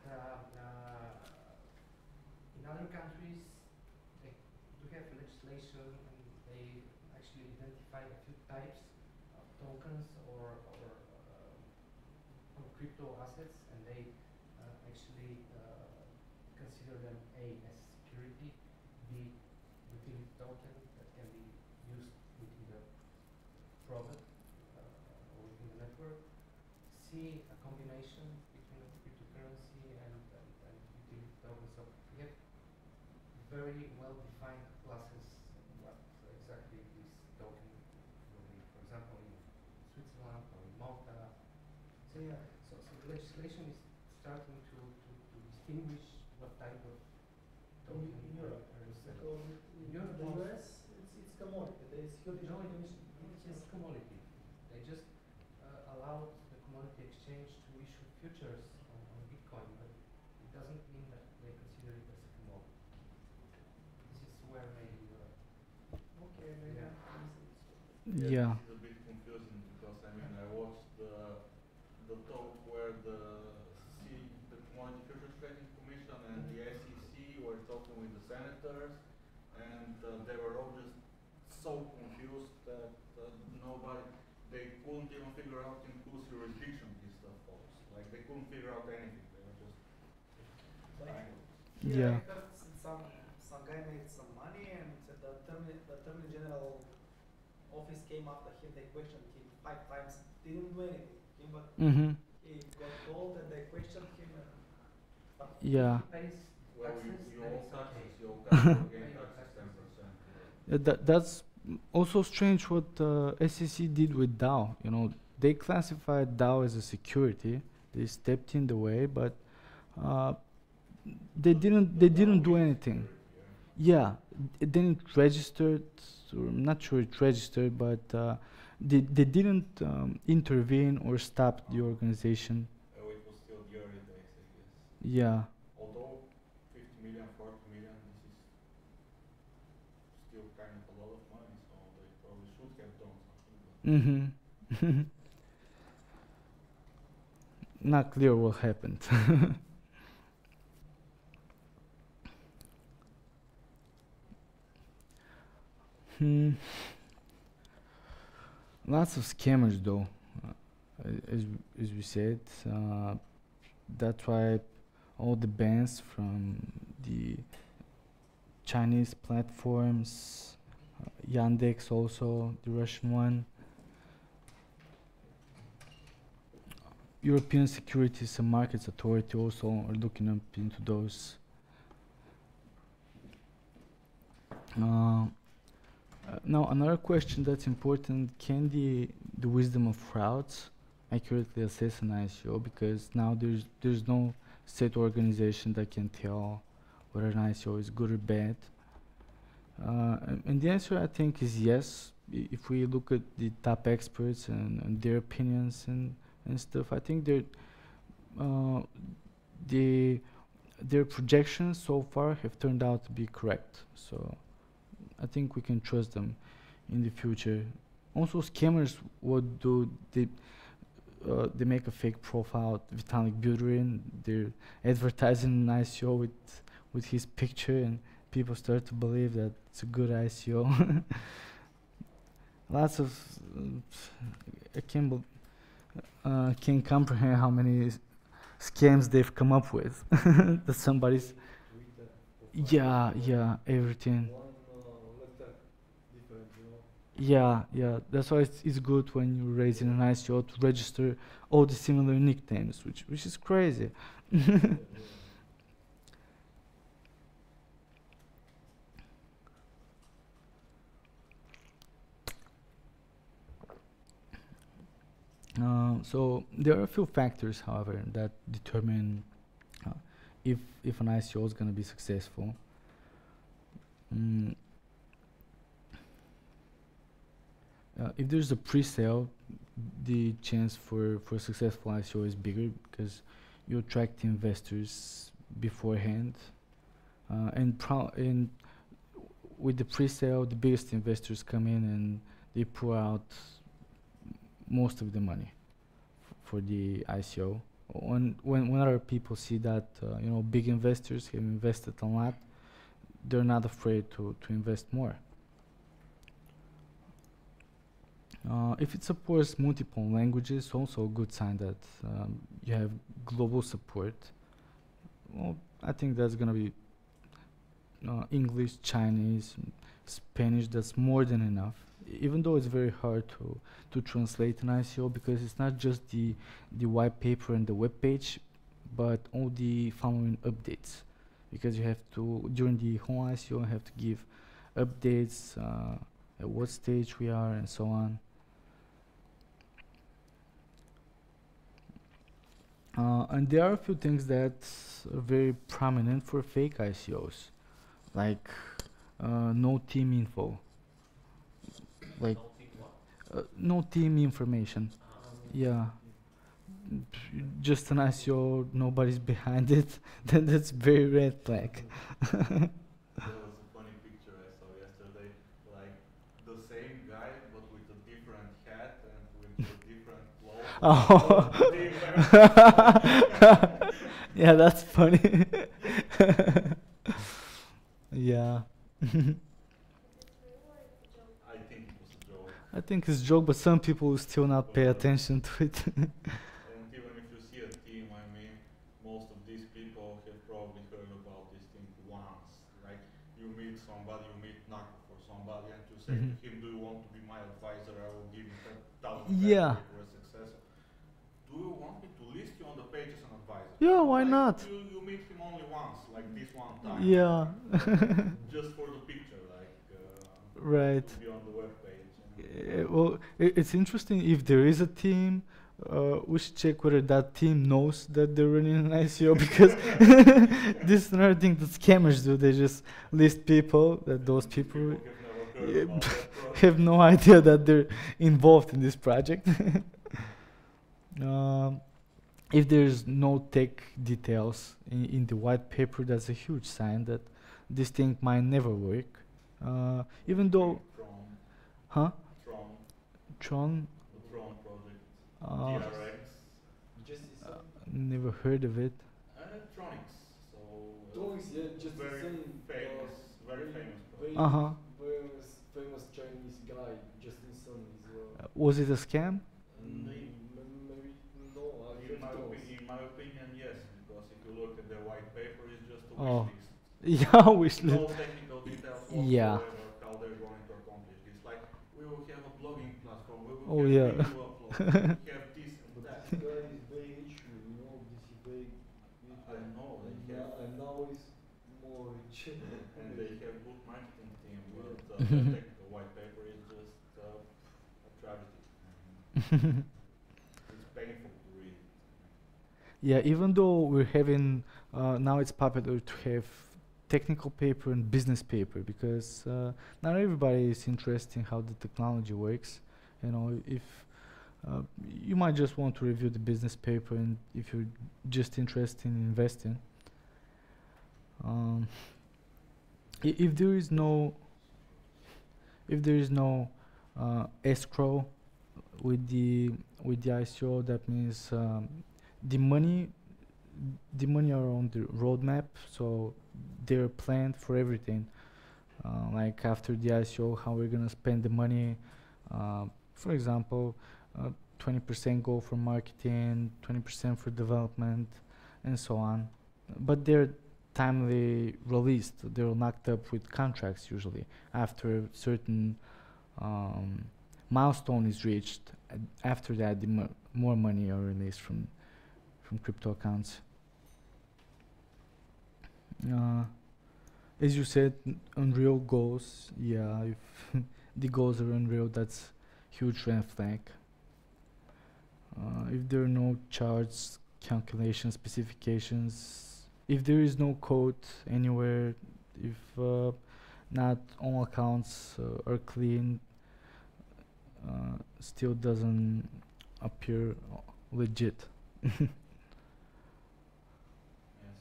in other countries, they do have legislation, and they actually identify a few types of tokens or crypto assets, and they actually consider them A as security, B utility token that can be used within the product or within the network, C a combination between a cryptocurrency and utility token. So we have very well-defined classes what exactly this token will be. For example, in Switzerland or in Malta. So Yeah. so the legislation is starting to distinguish what type of token In Europe. are you selling. Because in Europe the also. US, it's commodity. There is huge No, commission. it's just commodity. They just allowed the commodity exchange to issue futures on Bitcoin, but it doesn't mean that they consider it as a commodity. This is where maybe Okay, maybe. Yeah. Yeah. This is a bit confusing because I mean I watched the talk where the Commodity Futures Trading Commission and the SEC were talking with the senators, and they were all just so confused that they couldn't even figure out in whose jurisdiction this stuff falls. Like they couldn't figure out anything. They were just Yeah. I heard some guy made some money, and the Attorney General office came after him. They questioned him 5 times. Didn't do anything. But Mm-hmm. he got told, and they questioned him. And Yeah. he pays well, taxes, you then owe it's taxes, okay. you owe capital gain Pay your taxes taxes. 10%. That's also strange what SEC did with DAO. You know, they classified DAO as a security. They stepped in the way, but they didn't do anything. Yeah, then it registered. Or I'm not sure it registered, but they didn't intervene or stop the organization. Oh, it was still the early days, I guess. Yeah. Although 50 million, 40 million, this is still kind of a lot of money, so they probably should have done something. Mm-hmm. Not clear what happened. Lots of scammers, though. As we said, that's why all the bans from the Chinese platforms, Yandex also, the Russian one, European Securities and Markets Authority also are looking up into those. Now another question that's important: can the wisdom of crowds accurately assess an ICO? Because now there's no set organization that can tell whether an ICO is good or bad. And the answer, I think, is yes. If we look at the top experts and their opinions and stuff, I think their projections so far have turned out to be correct. So I think we can trust them in the future. Also, scammers, what do they make a fake profile, Vitalik Buterin. They're advertising an ICO with his picture, and people start to believe that it's a good ICO. Lots of I can't comprehend how many scams they've come up with. That somebody's yeah, everything. Yeah, that's why it's good when you're raising an ICO to register all the similar nicknames, which is crazy. So there are a few factors, however, that determine if an ICO is going to be successful. If there's a pre-sale, the chance for a successful ICO is bigger because you attract investors beforehand, and with the pre-sale, the biggest investors come in and they pour out most of the money for the ICO. When other people see that big investors have invested a lot, they're not afraid to invest more. If it supports multiple languages, also a good sign that you have global support. Well, I think that's gonna be English, Chinese, Spanish. That's more than enough. Even though it's very hard to translate an ICO because it's not just the white paper and the web page, but all the following updates. because you have to, during the whole ICO, you have to give updates, at what stage we are, and so on. And there are a few things that are very prominent for fake ICOs, like no team info, like no team information. Yeah, just an ICO, nobody's behind it. Then that's very red flag. There was a funny picture I saw yesterday, like the same guy but with a different hat and with a different clothes. Oh. Yeah, that's funny. Yeah. I think it was a joke. I think it's a joke, but some people will still not pay attention to it. And even if you see a team, I mean, most of these people have probably heard about this thing once. Like, you meet somebody, you meet Nako for somebody, and you say to him, do you want to be my advisor? I will give you 10,000 Yeah. for a successor. Do you want me to list you on the page as an advisor? Yeah, why Like, not? You meet him only once, like this one time. Yeah. Just for the picture, like, Right. to be on the web page. Well, it's interesting. If there is a team, we should check whether that team knows that they're running an ICO, because this is another thing that scammers do. They just list people that those people have no idea that they're involved in this project. If there's no tech details in the white paper, that's a huge sign that this thing might never work. Even though, huh? Tron? The Tron project. Uh, TRX. Just never heard of it. Electronics. So Tronics, yeah, just very some famous, very famous project. Uh-huh. Famous Chinese guy, Justin Sun is Was it a scam? maybe no. I In think my, it was. in my opinion, yes, because if you look at the white paper, it's just a Oh. wish list. Yeah, wish No list. technical details Yeah. whatsoever how they're going to accomplish this. Like, we will have a blogging platform, we will Oh, have yeah. video upload, we will have this and But that. this guy is very rich, you know, this is very I know, and, they have, and now he's more rich. and they have good marketing team, but the technical white paper is just a tragedy. It's painful to read. Yeah, even though we're having, now it's popular to have technical paper and business paper, because not everybody is interested in how the technology works. You know, if you might just want to review the business paper, and if you're just interested in investing. If there is no escrow with the ICO, that means the money are on the roadmap, so they're planned for everything. Like after the ICO, how we're gonna spend the money. For example, 20% go for marketing, 20% for development, and so on. But they're timely released. They're locked up with contracts usually after a certain milestone is reached. After that, the more money are released from crypto accounts. As you said, unreal goals. Yeah, if the goals are unreal, that's huge red flag. If there are no charts, calculation specifications, if there is no code anywhere, if not all accounts are clean, still doesn't appear legit. And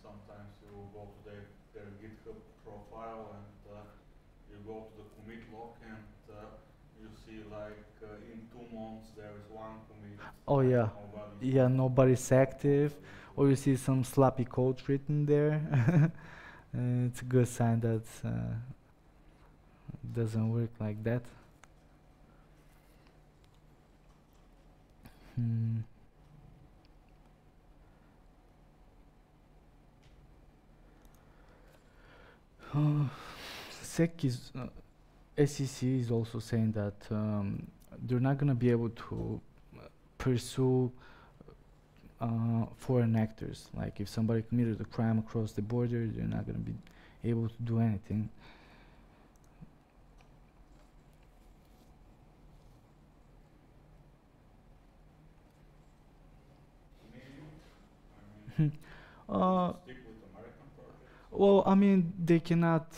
sometimes you will go to their GitHub profile and you go to the commit log and you see like in 2 months there is one commit. Oh yeah, Nobody's yeah, nobody's active, or you see some sloppy code written there. It's a good sign that it doesn't work like that. SEC is SEC is also saying that they're not going to be able to pursue foreign actors. Like if somebody committed a crime across the border, they're not going to be able to do anything. Stick with American projects? Well, I mean, they cannot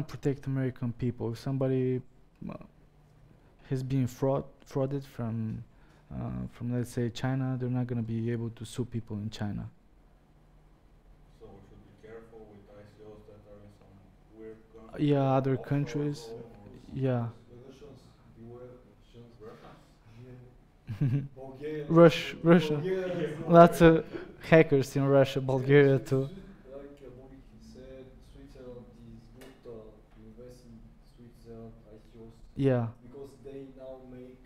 protect American people. If somebody has been frauded from let's say China, they're not going to be able to sue people in China. So we should be careful with ICOs that are in some weird countries. Yeah, other offshore countries. zone or Yeah. Russians, beware, Russians? Bulgaria. Russia. Bulgaria. Lots of hackers in Russia, Bulgaria too. Like Bobby said, Switzerland is good to invest in Switzerland ICOs Yeah. because they now make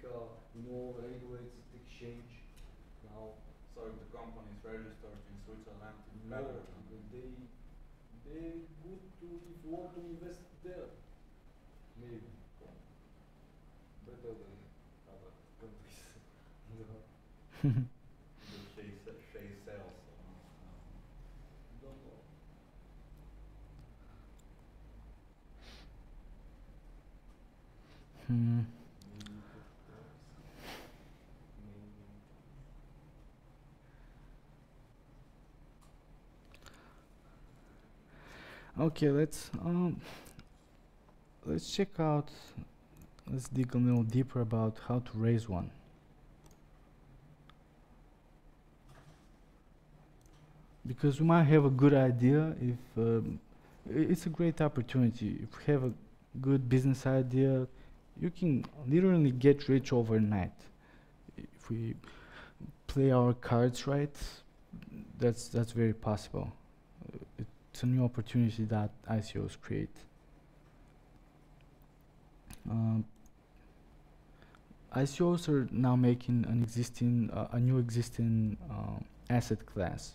regulated exchange now. So if the company is registered in Switzerland, it's No, better. they good to if you want to invest there. Maybe better than other countries. The Shay sales. Don't know. Hmm. Maybe Okay, let's check out. Let's dig a little deeper about how to raise one. Because we might have a good idea if it's a great opportunity. If you have a good business idea, you can literally get rich overnight. If we play our cards right, that's very possible. It's a new opportunity that ICOs create. ICOs are now making an existing, a new existing asset class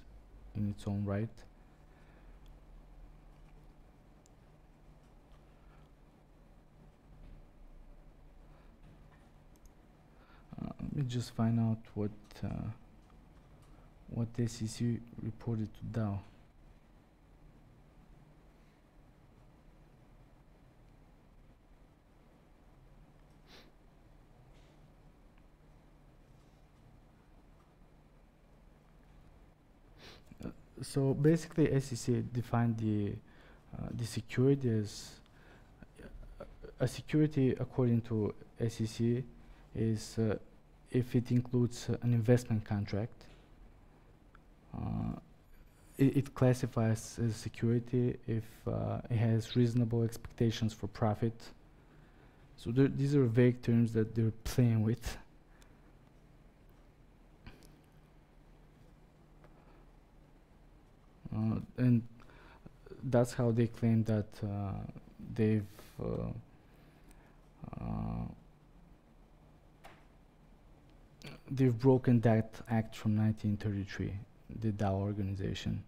in its own right. Let me just find out what SEC reported to Dow. So basically, SEC defined the security as a security according to SEC is if it includes an investment contract. It classifies as security if it has reasonable expectations for profit. So these are vague terms that they're playing with. And that's how they claim that they've broken that act from 1933, the Dow organization.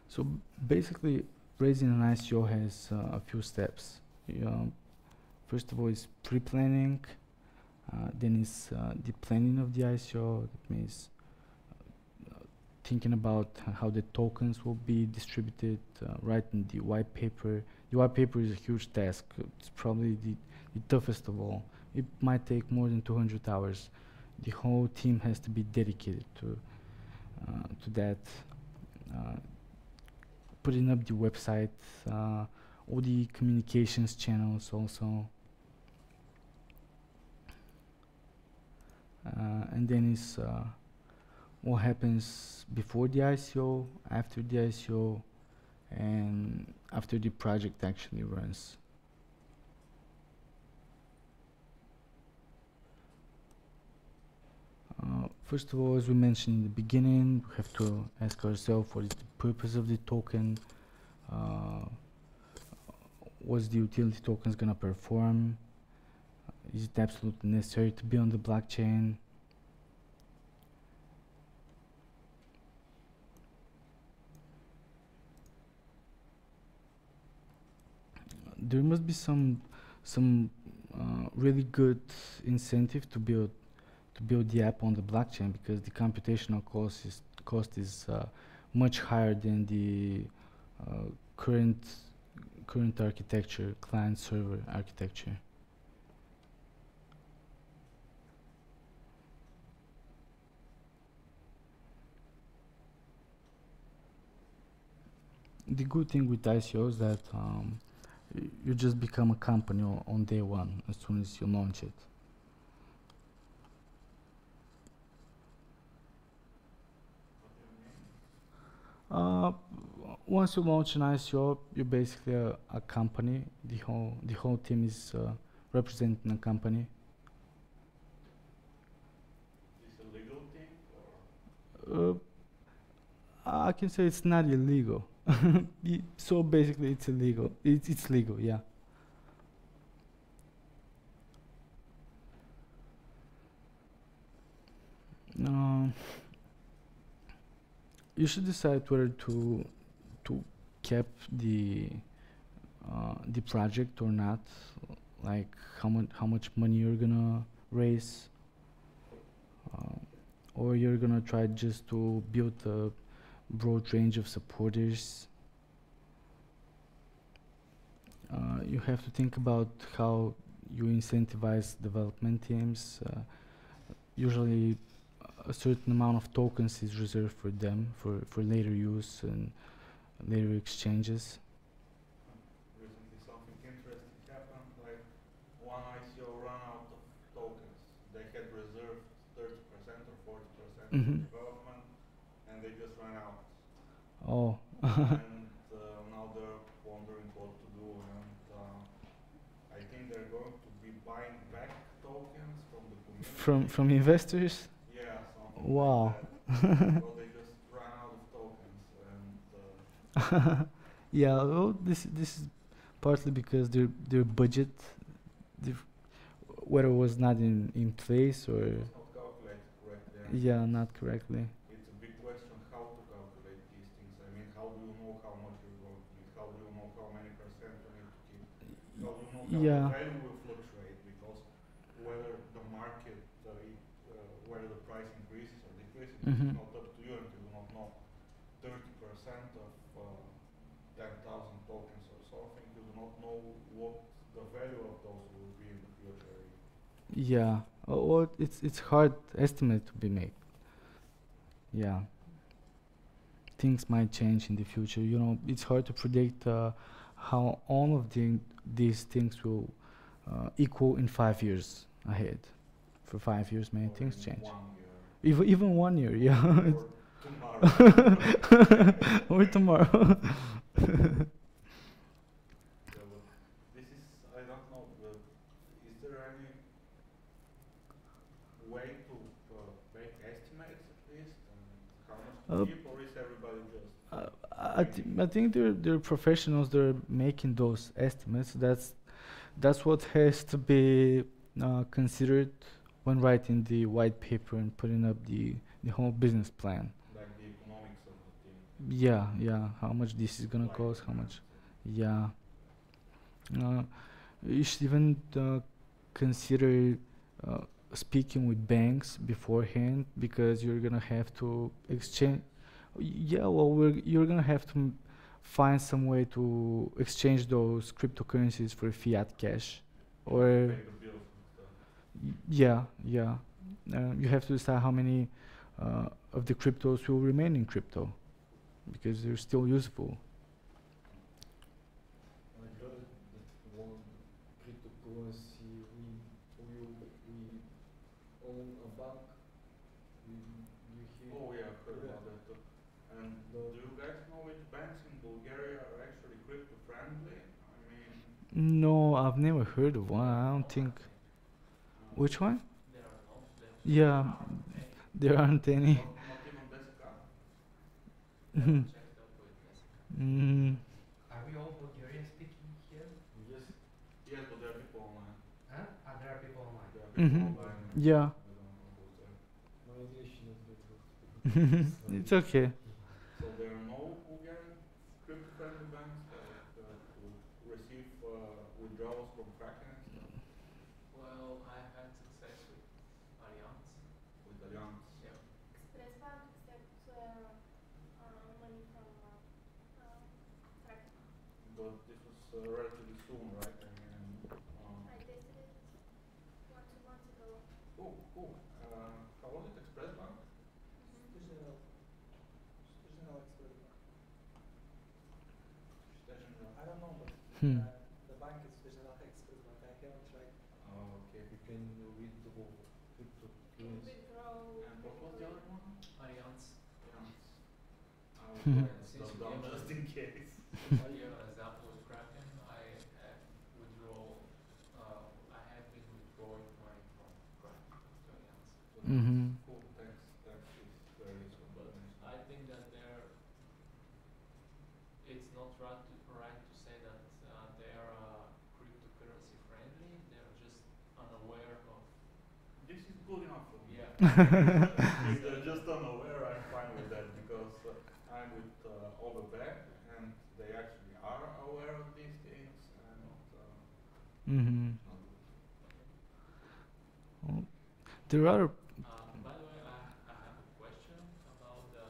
So basically, raising an ICO has a few steps. First of all, is pre-planning. Then is the planning of the ICO. That means thinking about how the tokens will be distributed, writing the white paper. The white paper is a huge task. It's probably the toughest of all. It might take more than 200 hours. The whole team has to be dedicated to that. Putting up the website, all the communications channels also. And then is what happens before the ICO, after the ICO, and after the project actually runs. First of all, as we mentioned in the beginning, we have to ask ourselves what is the purpose of the token, what's the utility token is going to perform, is it absolutely necessary to be on the blockchain. there must be some really good incentive to build the app on the blockchain, because the computational cost is much higher than the current architecture, client server architecture. The good thing with ICO is that you just become a company on day one as soon as you launch it. Once you launch an ICO, you're basically a company. The whole team is representing a company. Is it a legal thing, or? I can say it's not illegal. So basically, it's illegal. It's legal, yeah. You should decide whether to cap the project or not, like how much money you're gonna raise, or you're gonna try just to build a broad range of supporters. You have to think about how you incentivize development teams. Usually a certain amount of tokens is reserved for them for later use and later exchanges. Recently something interesting happened, like one ICO ran out of tokens. They had reserved 30% or 40% for development, and they just ran out. Oh. And now they're wondering what to do, and I think they're going to be buying back tokens from the community. From investors? Yeah, something Wow. like that. So they just ran out of tokens, and Yeah, well, this is partly because their budget, whether it was not in place or it's not calculated correctly. And yeah, not correctly. it's a big question how to calculate these things. I mean, how do you know how much you're going to need? How do you know how many percent you need to keep? How do you know how Yeah. the value will fluctuate? Because whether the market, whether the price increases or decreases, it's not up to you, and you do not know 30% of 10,000 tokens or something. You do not know what the value of those will be in the future. Yeah. Well, it's hard estimate to be made. Yeah. Things might change in the future. You know, it's hard to predict how all of these things will equal in 5 years ahead. For 5 years, many Or things in change. 1 year. Even 1 year, yeah. Or tomorrow. Or tomorrow. So, this is, I don't know, is there any way to make estimates at least? And how much to keep, or is everybody just? I think they're professionals. They're making those estimates. That's what has to be considered when writing the white paper and putting up the whole business plan. Like the economics of the thing. Yeah. How much this is gonna Like cost? How much? finance. Yeah. You should even consider speaking with banks beforehand, because you're gonna have to exchange. Yeah, well, you're gonna have to find some way to exchange those cryptocurrencies for fiat cash, or Pay the bills and stuff. yeah. You have to decide how many of the cryptos will remain in crypto, because they're still useful. I heard that one cryptocurrency we own a bank. You hear? Oh yeah, I've heard about that too. And do you guys know which banks in Bulgaria are actually crypto friendly? I mean, No, I've never heard of one. I don't think. Which one? There are no. Yeah, there aren't any. not even Desica. Checked out with this. Are we all Bulgarian speaking here? Yes. Yes, but there are people online. Huh? There are people online. There are people Mhm. online. Yeah. I don't know who's there. My English is not very good. It's okay. So there are no Bulgarian crypto friendly banks that will receive tracking and stuff? Well, I had success with Allianz. With Allianz? Yeah. Express Bank accepts money from tracking. But this was relatively soon, right? I mean, I tested it 1-2 months ago. oh, cool. How was it? Express Bank? Styczny Express Bank. I don't know, but the bank is Styczny Express Bank. I haven't tried. Oh, okay. You can withdraw cryptocurrency. Withdraw. And what was the other one? Allianz. Allianz. Since we Dumb have just in case. an example with Kraken, I have I have been withdrawing money from Kraken to Allianz. Mm-hmm. Cool, thanks. That is very useful. But I think that it's not right to say that they are cryptocurrency friendly. They're just unaware of. This is good enough for me. Yeah. If they're just unaware, I'm fine with that because I'm with Overback and they actually are aware of these things and Mm-hmm. not good. Well, there are other. By the way, I have a question about the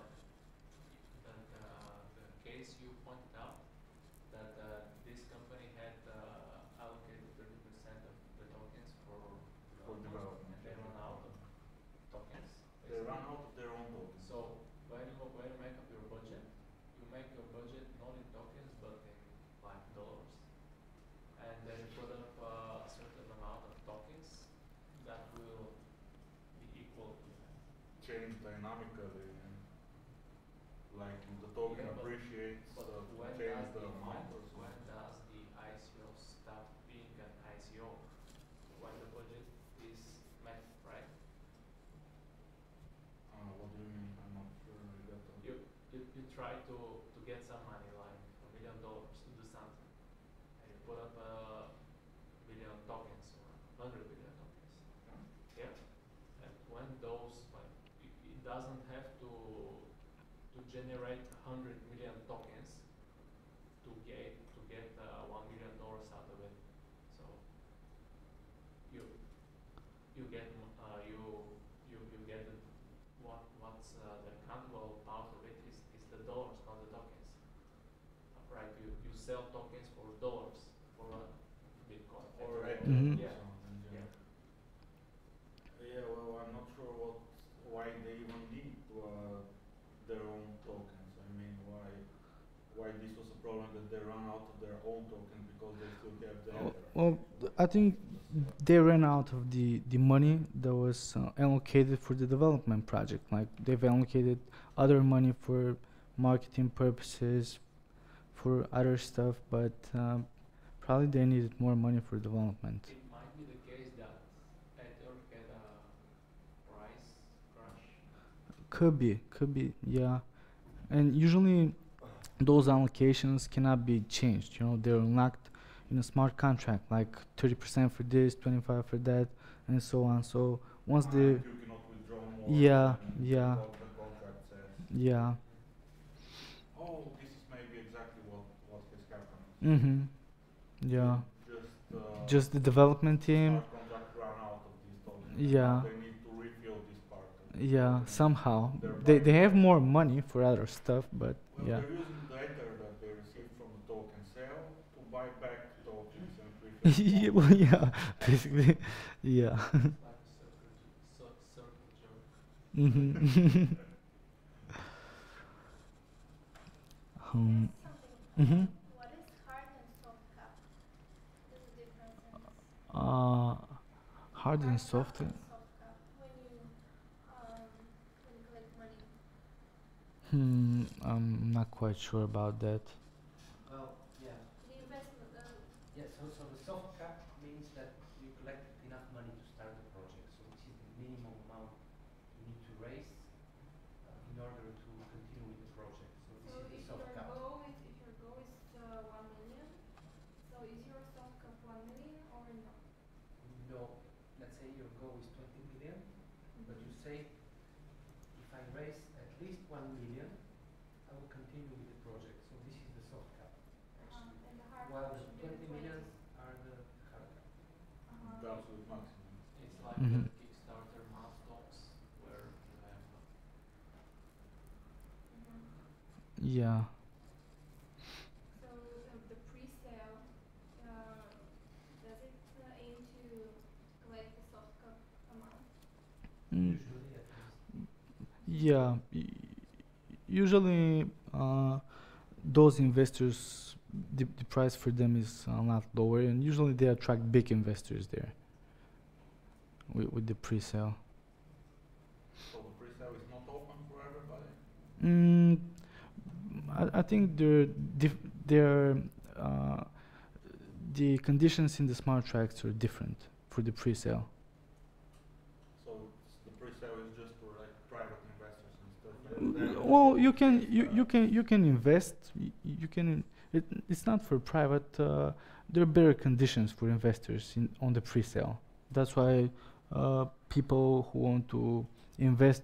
case you pointed out that this company had allocated 30% of the tokens for development. and they run out of tokens. They basically. run out of their own tokens. So when you make up your budget, you make your budget not in tokens but in like dollars, and then you put up a certain amount of tokens that will be equal to that. Change dynamically and like if the token Yeah, appreciates, But when change does the amount or when something. does the ICO stop being an ICO? When the budget is met, right? What do you mean? I'm not sure I got that. You try to get some money, like $1 million to do something, and you put up a billion tokens or 100 billion tokens. Yeah. And when it doesn't have to generate 100 million tokens to get $1 million out of it. So you get what's the accountable part of it is the dollars, not the tokens. Right? You sell tokens for dollars for Bitcoin. Or Mhm. Yeah. something, Yeah. Yeah, well, I'm not sure why they even need their own tokens. I mean, why this was a problem that they run out of their own token because they still have the other. Well, I think they ran out of the money that was allocated for the development project. Like they've allocated other money for marketing purposes, for other stuff, but probably they needed more money for development. It might be the case that Ether had a price crash. Could be, yeah. And usually those allocations cannot be changed. You know, they're locked in a smart contract, like 30% for this, 25% for that, and so on. So once You they, cannot withdraw more Yeah, than yeah. what the contract says. yeah, Oh, this is maybe exactly what has happened. mm-hmm, yeah. Just Just the development team, smart contract ran out of these tokens. Yeah. They need to refill this part. Of yeah. Somehow They're they have buying- more money for other stuff, but Well, yeah. they're using the Ether that they received from the token sale to buy back tokens and refill. Yeah, well, yeah, basically, yeah. It's like a circle jerk. Mm-hmm. Yes, something. Mm-hmm. What is hard and soft cap? There's a difference in this. Hard and soft. Soft cap when you collect money. I'm not quite sure about that. Well, yeah. The investment. Yeah, so the soft cap means that you collect enough money to start the project. So this is the minimum amount you need to raise in order to continue with the project. So this So is the if soft your cap. goal is 1 million, so is your soft cap 1 million or no? No, let's say your goal is 20 million, but you say, if I raise at least 1 million, I will continue with the project. So this is the soft cap. And the hard While cap the should be 20 million 20. are the hard cap. absolute maximum. It's like Mhm. the Kickstarter milestones where you have Yeah. So the pre-sale, does it aim to collect the soft cap amount? Mm, Usually at least. yeah. Usually, those investors, the price for them is a lot lower, and usually they attract big investors there with the pre-sale. So the pre-sale is not open for everybody? Mm, I think they're the conditions in the smart tracks are different for the pre-sale. So the pre-sale is just for like private investors and stuff. And then Well, you it's, can invest. You can. It's not for private. There are better conditions for investors on the pre-sale. That's why people who want to invest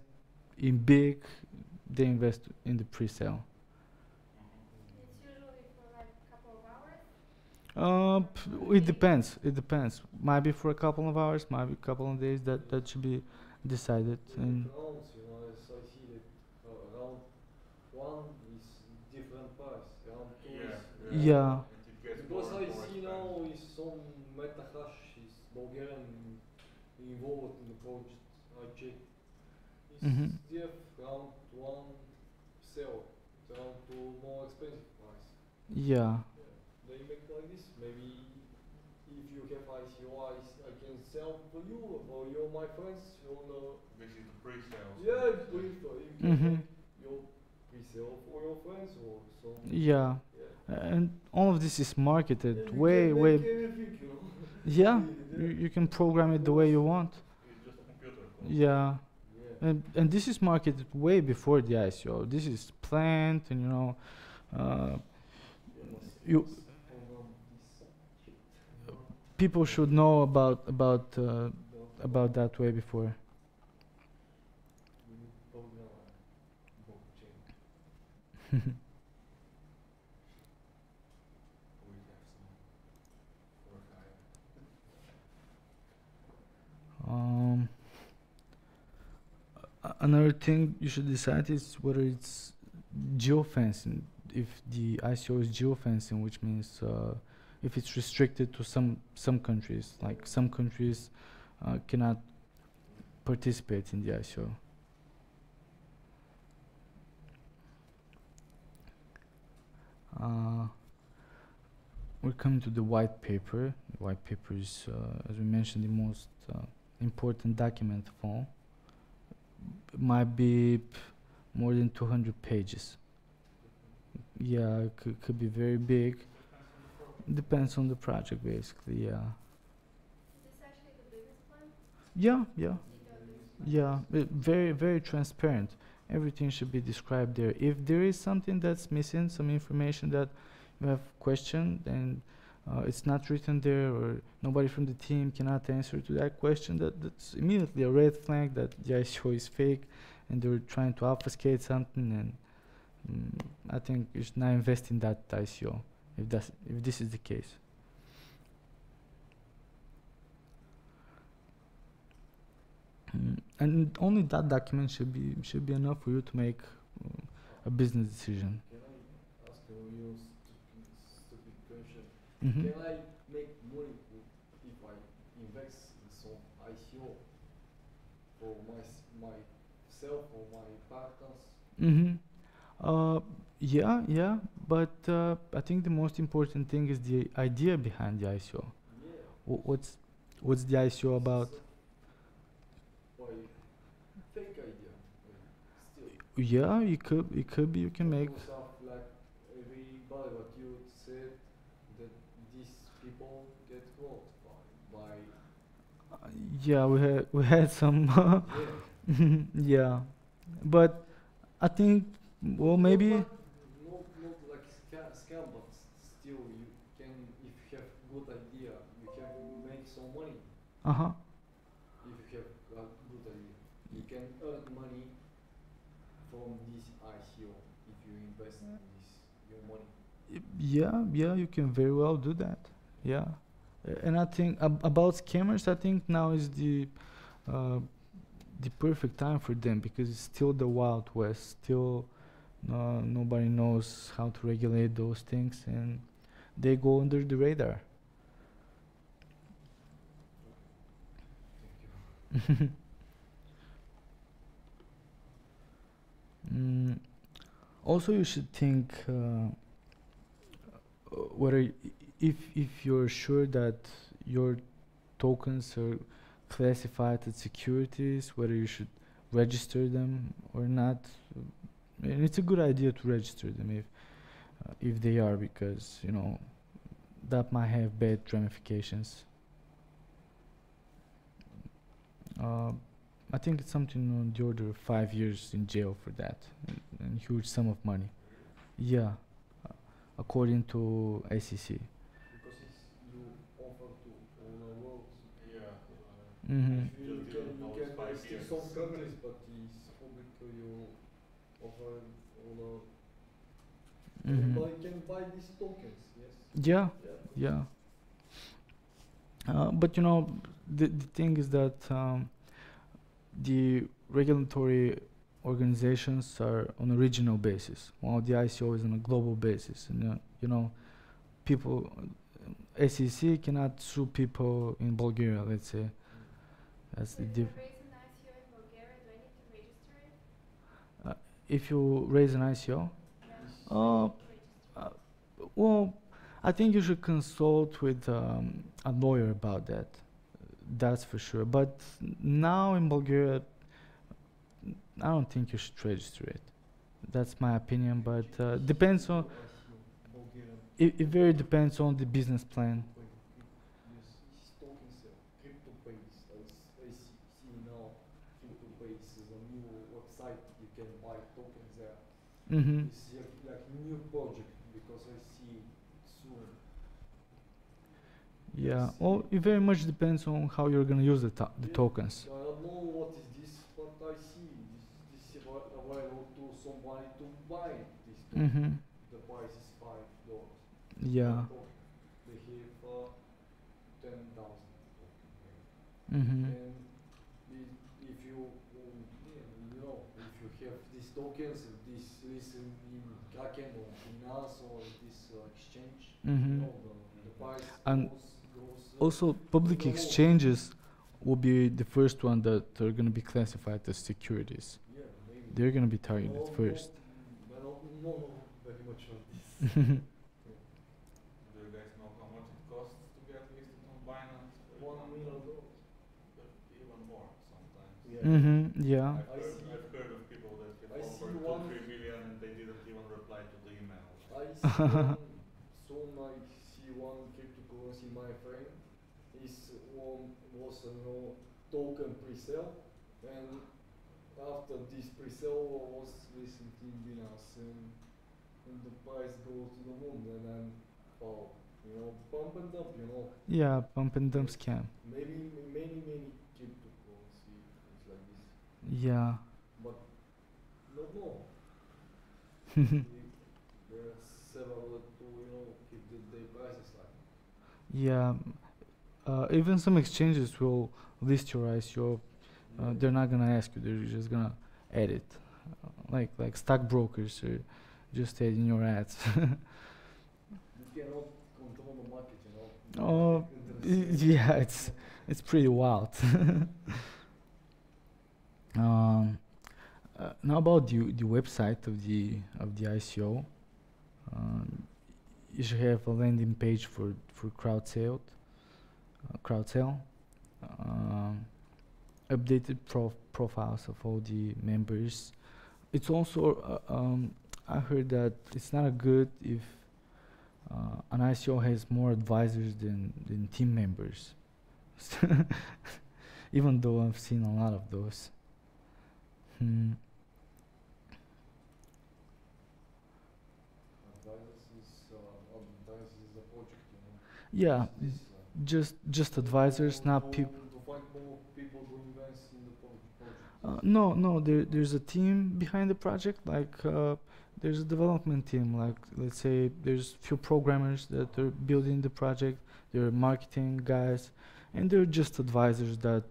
in big, they invest in the pre-sale. It's usually for like a couple of hours. It depends. It depends. Might be for a couple of hours, might be a couple of days. That should be decided. And Rounds, you know, as I see that round one is different price, round two is yeah. it gets because more I and more see expensive. now is some meta hash is Bulgarian involved in the project. I checked. It's Mhm. still round one sell, round two more expensive price. Yeah. They make like this. Maybe if you have ICO, I can sell to you or you my friends on the This is the pre-sale. so yeah, it's, please, you can Mhm. make your pre-sale for your friends or so. Yeah. Yeah. And all of this is marketed Yeah, you way, can way. make anything, you know. Yeah. Yeah. You can program it the way you want. It's just a computer code. Yeah. Yeah. And this is marketed way before the ICO. This is planned, and you know, you people should know about that way before. We need program blockchain. We have some for hire. Another thing you should decide is whether it's geofencing. If the ICO is geofencing, which means if it's restricted to some countries, like some countries cannot participate in the ICO. We're coming to the white paper. The white paper is, as we mentioned, the most important document of all. It might be more than 200 pages. Yeah, it could be very big. Depends on the project, basically. Yeah. Is this actually the business plan? Yeah, yeah, Detailed business plan? yeah. Very, very transparent. Everything should be described there. If there is something that's missing, some information that you have questioned, and it's not written there, or nobody from the team cannot answer to that question, that's immediately a red flag that the ICO is fake, and they're trying to obfuscate something. And I think you should not invest in that ICO if this is the case. And only that document should be enough for you to make a business decision. Can I ask you a stupid question? Mhm. Can I make money if I invest in some ICO for myself or my partners? Mhm. Yeah, but I think the most important thing is the idea behind the ICO. Yeah. What's the ICO about? Why fake idea? Still. Yeah, it could be. You can make. Because of like everybody what you said that these people get caught by Yeah, we had some. yeah. Yeah, but I think maybe. Not like scam, but still you can if you have good idea you can make some money. Uh-huh. If you have a good idea, you can earn money from this ICO if you invest in this your money. Yeah, you can very well do that. Yeah, And I think about scammers, I think now is the perfect time for them, because it's still the Wild West. Still, nobody knows how to regulate those things, and they go under the radar. Also, you should think whether if you're sure that your tokens are classified as securities, whether you should register them or not. And it's a good idea to register them if they are, because that might have bad ramifications. I think it's something on the order of 5 years in jail for that, and huge sum of money. Yeah, according to SEC. Because you offer to all the world. Yeah. Actually, you Just can those 5 restrict years. some countries, but it's public. You offer all the. Everybody can buy these tokens. Yes. Yeah, yeah. But the thing is that the regulatory organizations are on a regional basis, while the ICO is on a global basis. And people, SEC cannot sue people in Bulgaria, let's say. That's the If I diff. raise an ICO in Bulgaria, do I need to register it? If you raise an ICO, Yeah. well, I think you should consult with a lawyer about that. That's for sure. But now in Bulgaria, I don't think you should register it. That's my opinion, but depends on. It very depends on the business plan. These tokens, CryptoPays. I see now CryptoPays is a new website. You can buy tokens there. Mm-hmm. It's like new project because I see soon. Yeah. Well, it very much depends on how you're gonna use the tokens. I don't know what is this, but I see this is available to somebody to buy this token. Mm-hmm. The price is $5. Yeah. They have 10,000. Mm-hmm. And if you if you have these tokens, this listen in Kraken or Binance or this exchange, Mm-hmm. the price And goes. Also, public exchanges will be the first one that are gonna be classified as securities. Yeah, maybe. They're gonna be targeted first. I don't know very much of this. Do you guys know how much it costs to get listed on Binance? For $1 example? million. But even more sometimes. Yeah. Mm-hmm. Yeah. I've heard of people that I have see offered 2 one- 3 million and they didn't even reply to the email. I see soon I see one cryptocurrency my friend was token pre-sale, and after this pre-sale was listened in Binance and the price goes to the moon, and then pump and dump, Yeah, pump and dump scam. Maybe many cryptocurrency is like this, Yeah. but not more. There are several that keep their prices like. Yeah. Even some exchanges will list your ICO. They're not gonna ask you. They're just gonna add it, like stockbrokers are just adding your ads. You cannot control the market, Oh, yeah, it's pretty wild. Now about the website of the ICO, you should have a landing page for crowd sale, updated profiles of all the members. It's also I heard that it's not good if an ICO has more advisors than team members. Even though I've seen a lot of those. Advisors is a project, Yeah, This, just advisors, not people. To find more people to invest in the project. No, there's a team behind the project. Like there's a development team. Like let's say there's few programmers that are building the project. There are marketing guys, and they're just advisors that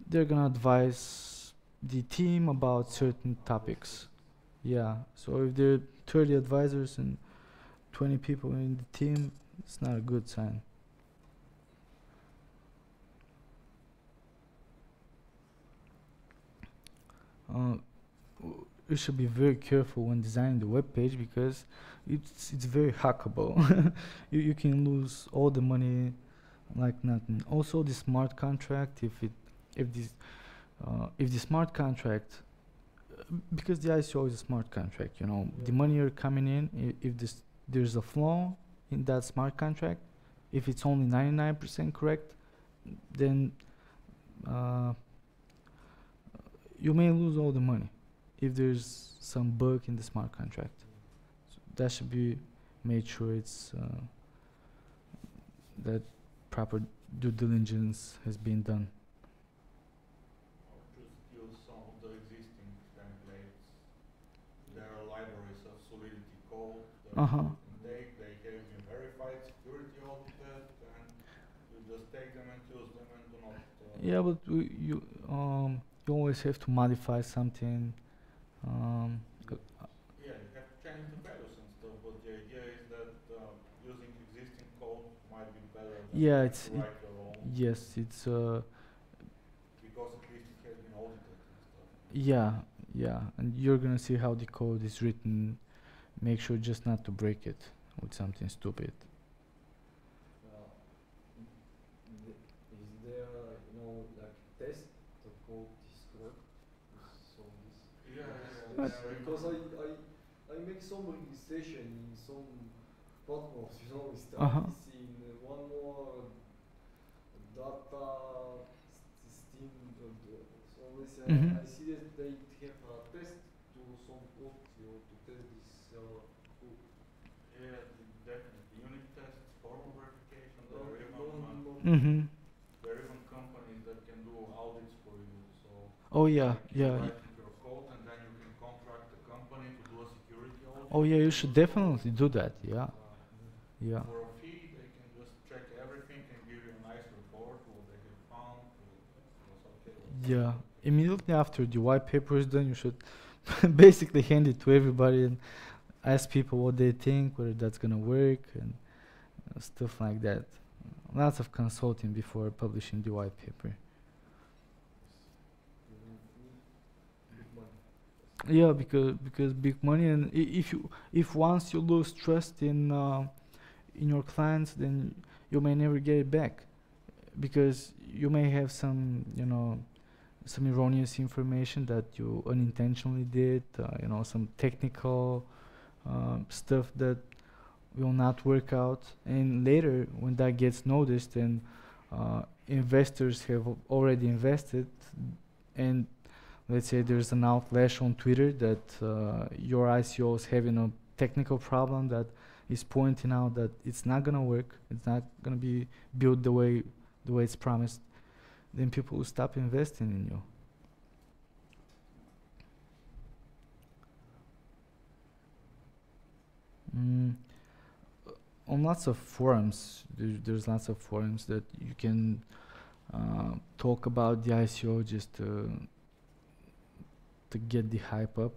they're gonna advise the team about certain topics. Yeah. So if there are 30 advisors and 20 people in the team, it's not a good sign. You should be very careful when designing the web page because it's very hackable. You can lose all the money like nothing. Also, the smart contract, if the smart contract, because the ICO is a smart contract, you know, the money are coming in. If there's a flaw in that smart contract, if it's only 99% correct, then you may lose all the money if there's some bug in the smart contract. So that should be made sure it's that proper due diligence has been done. Or just use some of the existing templates. There are libraries of Solidity code that you can take. They have been verified, security audited, and you just take them and use them and do not. Yeah, but you always have to modify something. Yeah, you have to change the values and stuff, but the idea is that using existing code might be better than Yeah, trying it's to write your own. yes, it's Because at least it has been audited and stuff. yeah, and you're gonna see how the code is written. Make sure just not to break it with something stupid. Is there, like test the code is correct? So this. Yeah, Because I make some registration in some platforms, we start seeing one more data Steam. So listen, I see that they have a test to some code to test this code. Yeah, definitely. Unit tests, formal verification, there are even companies that can do audits for you. So Oh yeah, you yeah. write your code and then you can contract the company to do a security audit. Oh yeah, you should definitely do that. Yeah, yeah. For a fee, they can just check everything and give you a nice report, what they have found, what's okay. Yeah, immediately after the white paper is done, you should basically hand it to everybody and ask people what they think, whether that's gonna work, and stuff like that. Lots of consulting before publishing the white paper. Yeah, because big money, and if once you lose trust in your clients, then you may never get it back, because you may have some some erroneous information that you unintentionally did, some technical stuff that will not work out, and later when that gets noticed and investors have already invested, and let's say there's an outlash on Twitter that your ICO is having a technical problem that is pointing out that it's not gonna work, it's not gonna be built the way it's promised, then people will stop investing in you. On lots of forums, there's lots of forums that you can talk about the ICO just to get the hype up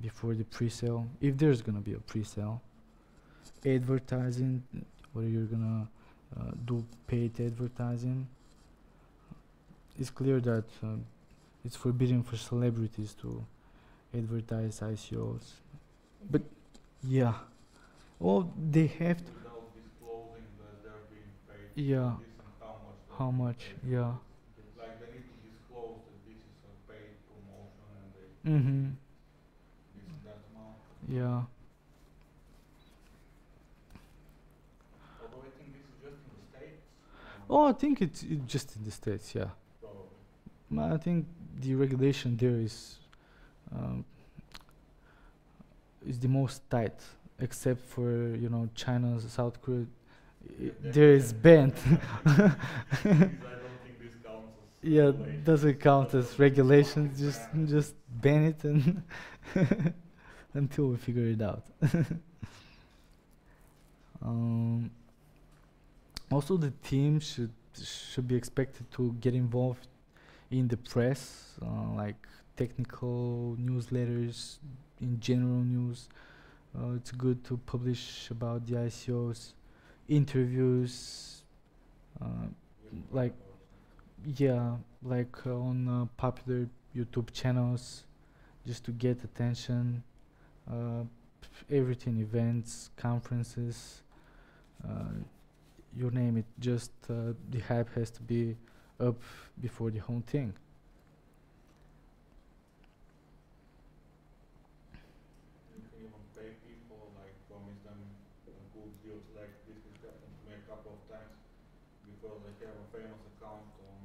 before the pre-sale, if there's gonna be a pre-sale. Advertising, whether you're gonna do paid advertising. It's clear that it's forbidden for celebrities to advertise ICOs, but yeah, well, they have to. Without disclosing that they're being paid Yeah. this and How much? Yeah. Like they need to disclose that this is a paid promotion and they this and that amount. Yeah. Although I think this is just in the States. Oh, I think it's just in the States. Yeah. Probably. I think the regulation there is the most tight, except for China, South Korea. There is banned. I don't think this counts as Yeah, regulations. doesn't count That's as what we regulations. ban. Just ban it and until we figure it out. um, Also, the team should be expected to get involved in the press, like technical newsletters, in general news. It's good to publish about the ICOs, interviews, like on popular YouTube channels, just to get attention. Everything, events, conferences, you name it. Just the hype has to be up before the whole thing. You can even pay people, like promise them good deals. Like this has happened to me a couple of times because I have a famous account on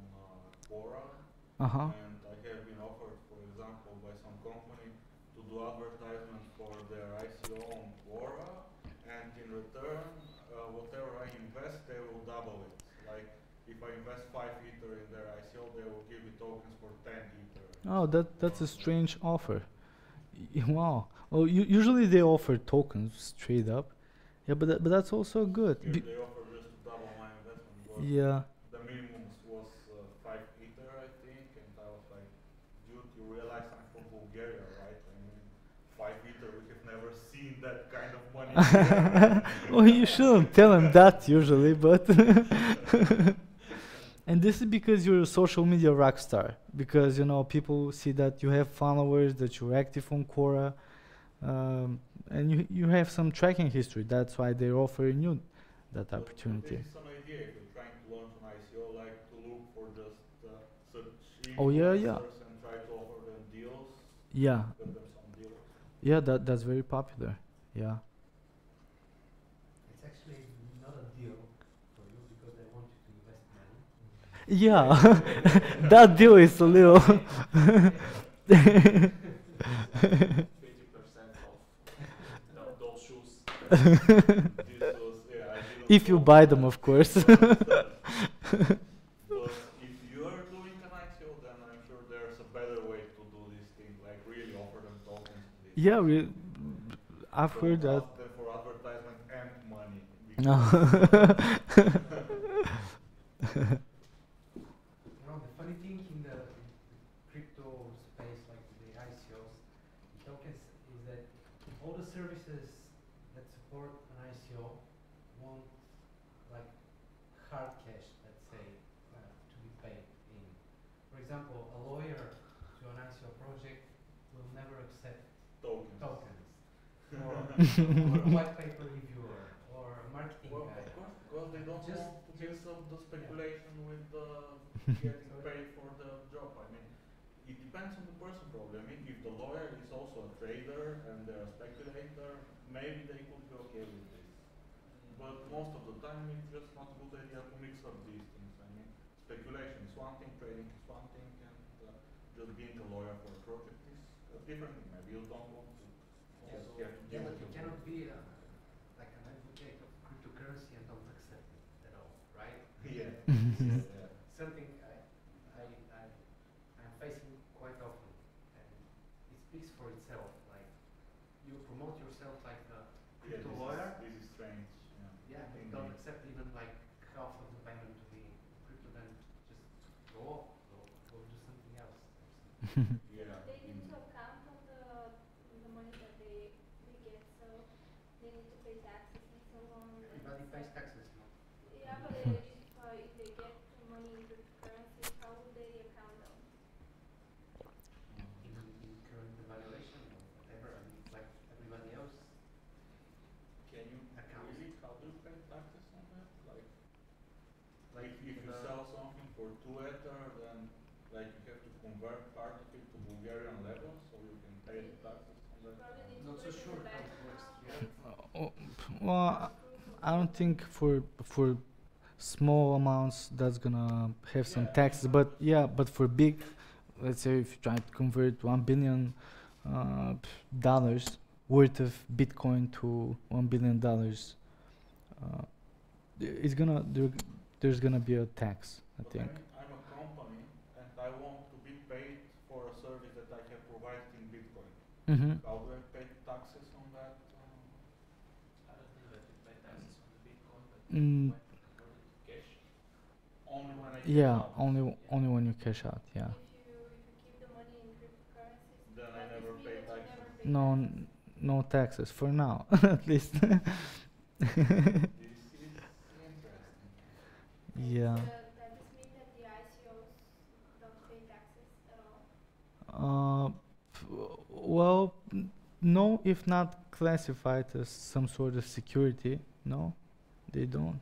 Quora, and I have been offered, for example, by some company to do advertisement for their ICO on Quora, and in return, whatever I invest, they will double it. Like if I invest 5 Ether in their ICO, they will give me tokens for 10 Ether. Oh, that's a strange offer. Wow. Well, usually they offer tokens straight up. Yeah, but that's also good. Here they offer just to double my investment. But Yeah. the minimum was 5 Ether, I think, and I was like, dude, you realize I'm from Bulgaria, right? I mean, 5 Ether, we have never seen that kind of money here. Well, you shouldn't tell him that usually, but and this is because you're a social media rock star. Because people see that you have followers, that you're active on Quora, and you have some tracking history. That's why they're offering you that But opportunity. this is an idea if you're trying to launch an ICO, like to look for just such Oh, yeah, influencers and try to offer them deals, Yeah, get them some deals. yeah, that's very popular. Yeah. It's actually not a deal for you because they want you to invest money. Yeah, that deal is a little. 20% of those shoes. This was, yeah, I didn't If you know buy that. them, of course. But if you are doing an ICO, then I'm sure there's a better way to do this thing, like really offer them tokens. Please. Yeah, I've heard Don't that. ask them for advertisement and money. No. The funny thing in the crypto space, like the ICOs, tokens, is that all the services that support an ICO want like hard cash, let's say, to be paid in. For example, a lawyer to an ICO project will never accept tokens, or a white paper reviewer, or a marketing Well, guy. of course, because they don't Just- want to mix up the speculation with getting paid for the job. I mean, it depends on the person probably. I mean, if the lawyer is also a trader and they're a speculator, maybe they could be okay with this. But most of the time, it's just not a good idea to mix up these things. I mean, speculation is one thing, trading is one thing, and just being a lawyer for a project is a different thing. Maybe you don't want to. Always have to deal But with you the cannot be like an advocate of cryptocurrency and don't accept it at all, right? Yeah. Mhm. Yeah. Something I'm facing quite often, and it speaks for itself. Like you promote yourself like a Yeah, crypto lawyer, this is strange. yeah, but don't accept even like half of the payment to be crypto, then just go off, go do something else. Yeah. They need to account on the money that they get, so they need to pay taxes and so on. Everybody pays taxes, no? Yeah, but if they get money in cryptocurrency, how would they account them? In current evaluation or whatever, I mean, it's like everybody else. Can you Accounts. really, how do you pay taxes on that? Like if you the- sell something for 2 Ether, then like you have to convert part of it to Bulgarian level, so you can pay the taxes on that. Probably need Not to so put it in sure the how bank it works, account. yeah. Well, I don't think for small amounts that's gonna have some Yeah, taxes, but yeah, but for big, let's say if you try to convert $1 billion dollars worth of Bitcoin to $1 billion, it's there's gonna be a tax, I But think. I'm a company, How do I pay taxes on that? I don't think that you pay taxes on the Bitcoin, but Mm, when convert it to cash, Only when I cash yeah, out. only when you cash out. Yeah. If you keep the money in cryptocurrencies, Then I does this never mean pay that you taxes. never pay No, taxes? no taxes for now, at least. This is interesting. And Yeah. does this mean that the ICOs don't pay taxes at all? Well, no, if not classified as some sort of security, no, they don't.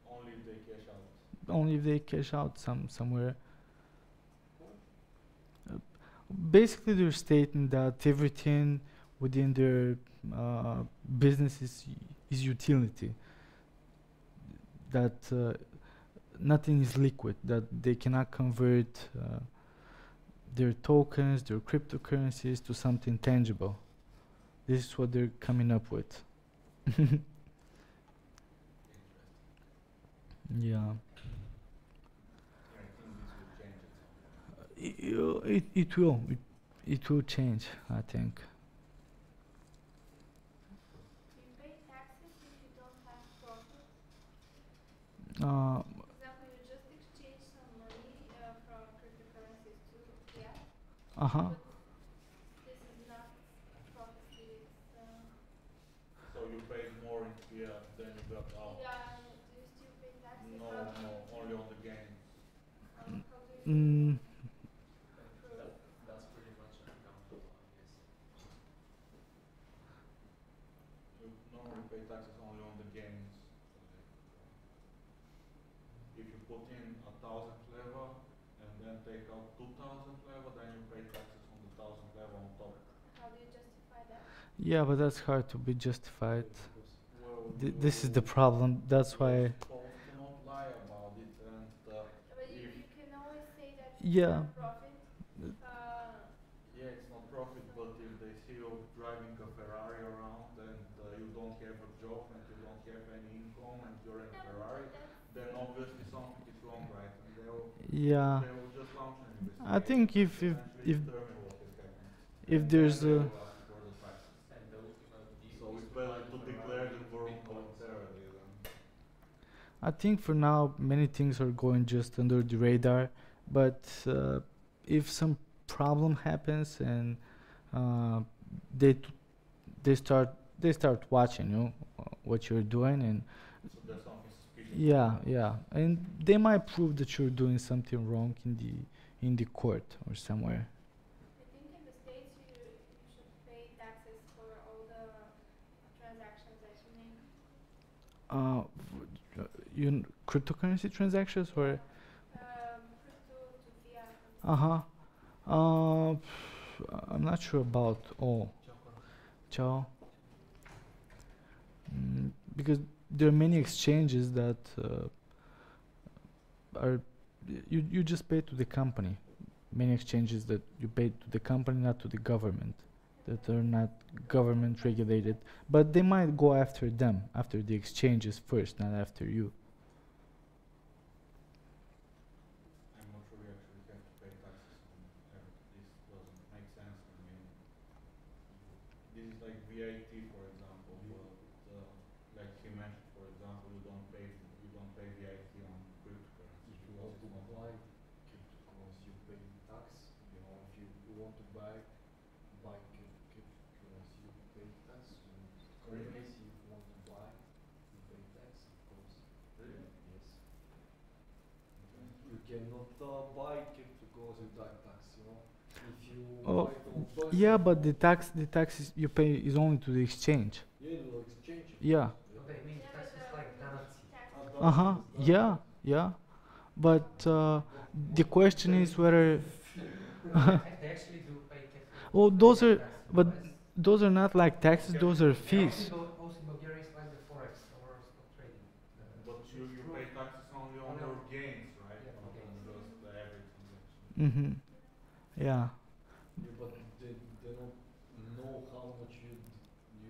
Only if they cash out. Only if they cash out somewhere. Basically, they're stating that everything within their business is utility. That nothing is liquid. That they cannot convert their tokens, their cryptocurrencies to something tangible. This is what they're coming up with. Yeah. I think this will change at some point. It will change, I think. Do you pay taxes if you don't have profit? Uh, For example, you just exchange some money from cryptocurrencies to fiat, uh-huh. but this is not profit, it's So you paid more in fiat than you got out. yeah, do you still pay taxes? No, How do no, you- only on the gains. how do you Mm, prove? that's pretty much unaccountable, I guess. You normally pay taxes only on the gains. If you put in 1,000 leva and then take out 2,000 leva, then you pay taxes on the 1,000 leva on top. How do you justify that? yeah, but that's hard to be justified. Well, This is the problem. That's you're why. supposed to not lie about it, and But if you can always say that Yeah. it's not profit. yeah, it's not profit, but if they see you driving a Ferrari around and you don't have a job and you don't have any income and you're in a Ferrari, then obviously something is wrong, right? And Yeah. they will just launch an investigation. I think if eventually determine what has happened. if there's Then they a will ask for the taxes. And those, these So used it's to better buy to Ferrari declare them with voluntarily than. I think for now many things are going just under the radar, but if some problem happens and they start watching what you're doing, and So there's something suspicious. yeah, and they might prove that you're doing something wrong in the court or somewhere. I think in the States you should pay taxes for all the transactions that you make. Cryptocurrency transactions or Crypto to fiat. uh-huh. I'm not sure about all. Ciao. Because there are many exchanges that are you just pay to the company. Many exchanges that you pay to the company, not to the government, that are not government regulated. But they might go after them, after the exchanges first, not after you. I'm not sure we actually have to pay taxes on everything. This doesn't make sense. I mean, this is like VAT, for example, but like he mentioned, for example, you don't pay VAT on cryptocurrency. If you want to buy cryptocurrency, you pay tax. You know, if you want to buy cryptocurrency, you pay tax. Currency, if you want to buy, you pay tax, of course. Really? Yes. You cannot buy cryptocurrency without tax. You know, if you Oh, buy it on bus, Yeah, but the tax you pay is only to the exchange. yeah, they'll exchange it. Yeah. So they mean Yeah, taxes but like penalty. taxes. Uh-huh. Yeah. But the question is whether They actually do pay taxes. Oh, those are- Taxes, but right? those are not like taxes, those are fees. Also in Bulgaria is like the forex or stock trading. But you pay taxes only on Only your on- gains, right? Yeah, Not gains. on just the average transaction. Mm-hmm. Yeah. Yeah, but they don't know how much you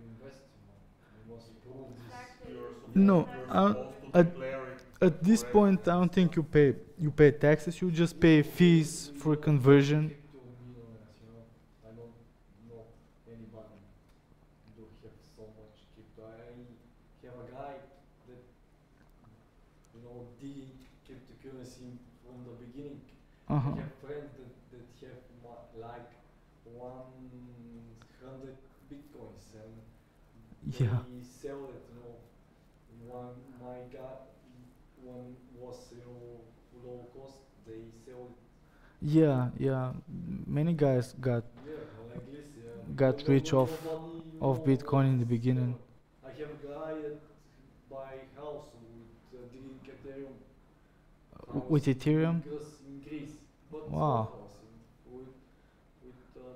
invest. You know, you must prove this. Exactly. You're supposed, No, you're uh, supposed to at- declare it. At this point, I don't think you pay taxes. You just pay fees for conversion. Crypto millionaires, you know, I don't you know, digging cryptocurrency from the beginning. Uh-huh. I have friends that have like 100 bitcoins and Yeah. they sell it, you know. My guy, one was, you know, low cost, they sell it. Yeah, yeah. Many guys got Like this, yeah. got rich off Bitcoin in the beginning. I have a guy that buy house with digging Ethereum. With Ethereum? Increase, but Wow. small house with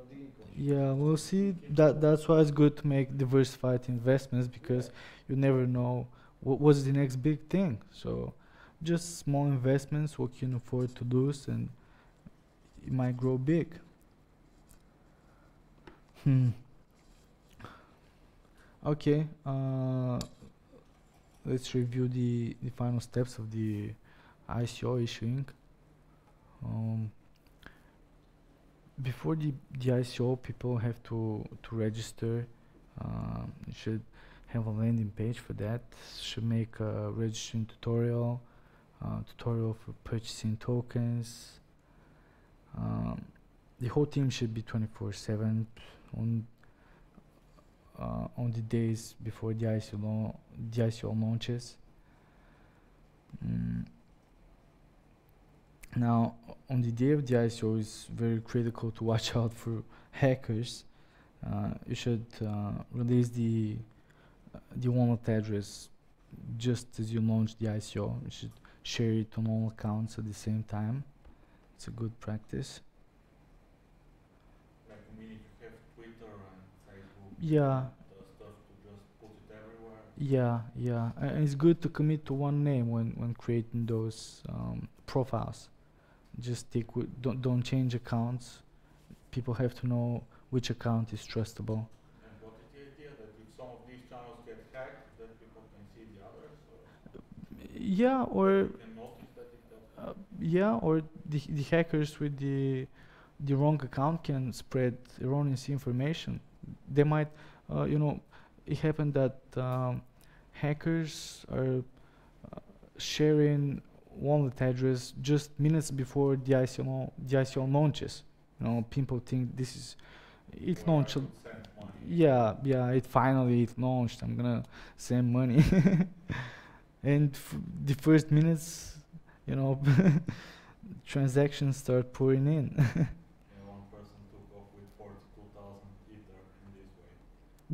digging coin. Yeah, we'll see. That's why it's good to make diversified investments, because you never know what's the next big thing. So just small investments, what you can afford to lose, and it might grow big. Okay, let's review the final steps of the ICO issuing. Before the ICO, people have to register. You should have a landing page for that. Should make a registering tutorial, tutorial for purchasing tokens. The whole team should be 24/7 on the days before the ICO launches. Now, on the day of the ICO, it's very critical to watch out for hackers. You should release the wallet address just as you launch the ICO. You should share it on all accounts at the same time. It's a good practice. Like, I mean, if you have Twitter and Facebook, Yeah. the stuff to just put it everywhere. Yeah. And it's good to commit to one name when creating those profiles. Just stick with, don't change accounts. People have to know which account is trustable. And what is the idea, that if some of these channels get hacked, then people can see the others? Or Yeah, or you can notice that it does. or the hackers with the wrong account can spread erroneous information. They might, it happened that hackers are sharing wallet address just minutes before the ICO launches. People think this is it launched. Yeah, it finally launched. I'm gonna send money, and the first minutes, transactions start pouring in. One person took off with 42,000 Ether in this way.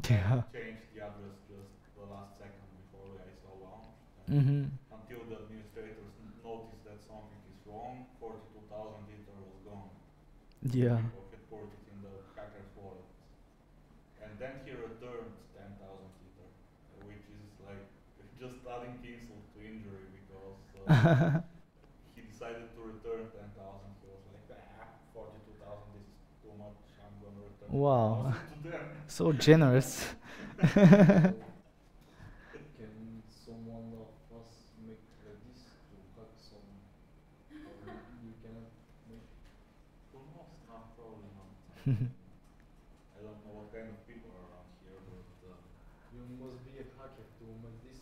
Yeah. Changed the address just the last second before the ICO launch. Mm-hmm. Until the administrators noticed that something is wrong, 42,000 Ether was gone. Yeah. People had put it in the hacker's wallet. And then he returned 10,000 Ether, which is like just adding insult to injury, because he decided to return 10,000. He was like, 42,000, this is too much, I'm going to return 10,000 Wow. to them. So generous. Can someone of us make like this to hack some, or you cannot make? Who knows? No, probably not. I don't know what kind of people are around here, but You must be a hacker to make this.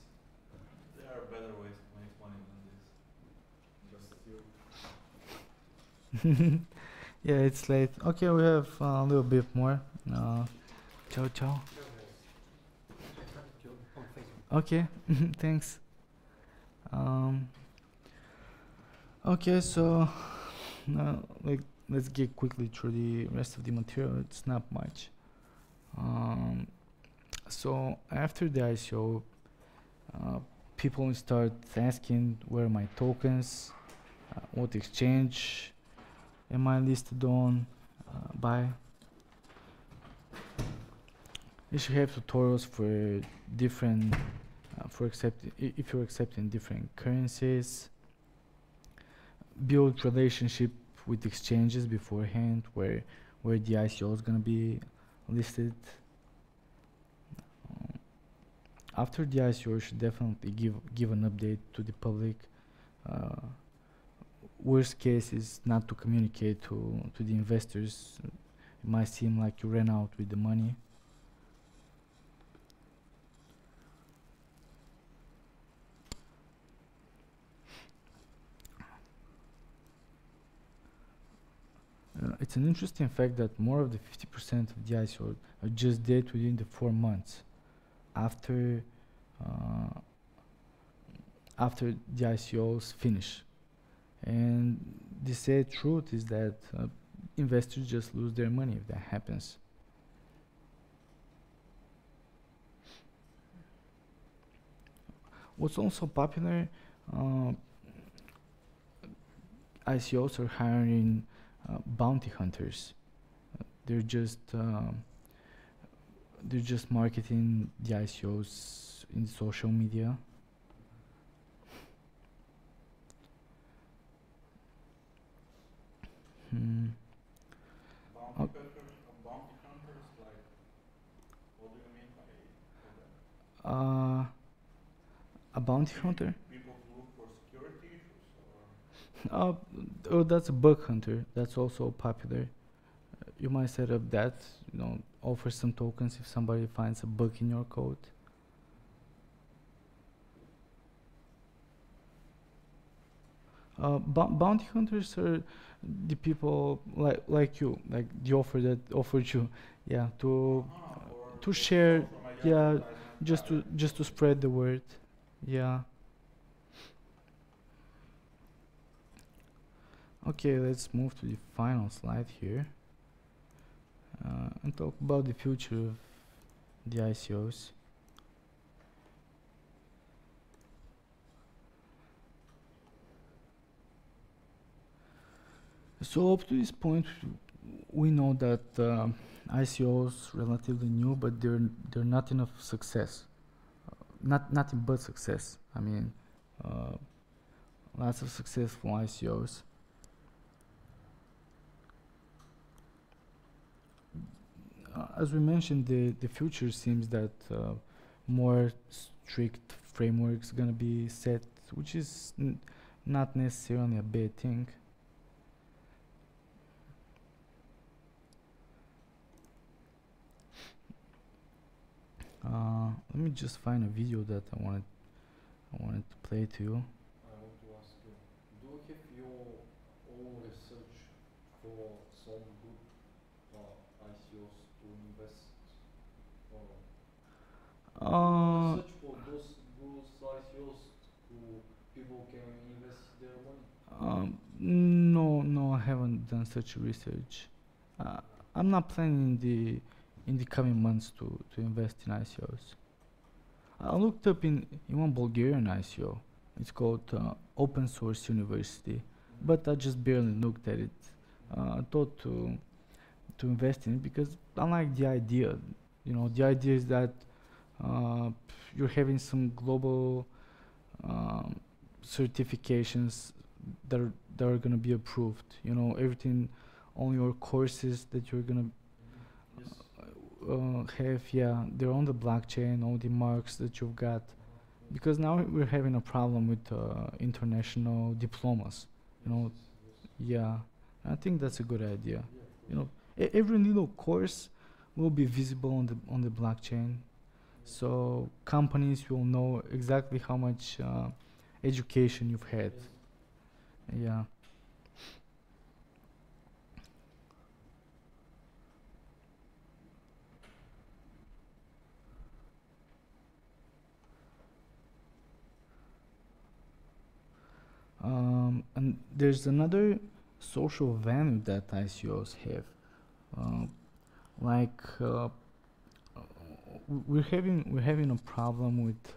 there are better ways to make money than this. Just you. Yeah, it's late. Okay, we have a little bit more. Ciao. Okay, thanks. Okay, so let's get quickly through the rest of the material. It's not much. So after the ICO, people start asking where are my tokens, what exchange am I listed on, by. You should have tutorials for different, if you're accepting different currencies. Build relationship with exchanges beforehand, where the ICO is gonna be listed. After the ICO, you should definitely give an update to the public. Worst case is not to communicate to the investors. It might seem like you ran out with the money. it's an interesting fact that more of the 50% of the ICOs are just dead within the 4 months after after the ICOs finish. And the sad truth is that investors just lose their money if that happens. What's also popular, ICOs are hiring bounty hunters. They're just marketing the ICOs in social media. Bounty hunters, like, what do you mean by that? A bounty hunter? People who look for security issues, or? Oh, that's a bug hunter. That's also popular. You might set up that, you know, offer some tokens if somebody finds a bug in your code. Bounty hunters are the people like you, like the offer that offered you, yeah, to share, yeah, just to spread the word, yeah. Okay, let's move to the final slide here and talk about the future of the ICOs. So up to this point, we know that ICOs relatively new, but they're not enough success, nothing but success. I mean, lots of successful ICOs. As we mentioned, the future seems that more strict frameworks gonna be set, which is not necessarily a bad thing. Let me just find a video that I wanted to play to you. I want to ask you, do you have your own research for some good ICOs to invest? Or research for those ICOs who people can invest their money? No, I haven't done such research. I'm not planning in the coming months to invest in ICOs. I looked up in one Bulgarian ICO. It's called Open Source University, but I just barely looked at it. I thought to invest in it because I like the idea. You know, the idea is that you're having some global certifications that are gonna be approved. You know, everything, all your courses that you're gonna have, yeah, they're on the blockchain, all the marks that you've got, because now we're having a problem with international diplomas, you know. Yeah, I think that's a good idea. You know, every little course will be visible on the blockchain, so companies will know exactly how much education you've had. Yeah. And there's another social value that ICOs have. We're having a problem with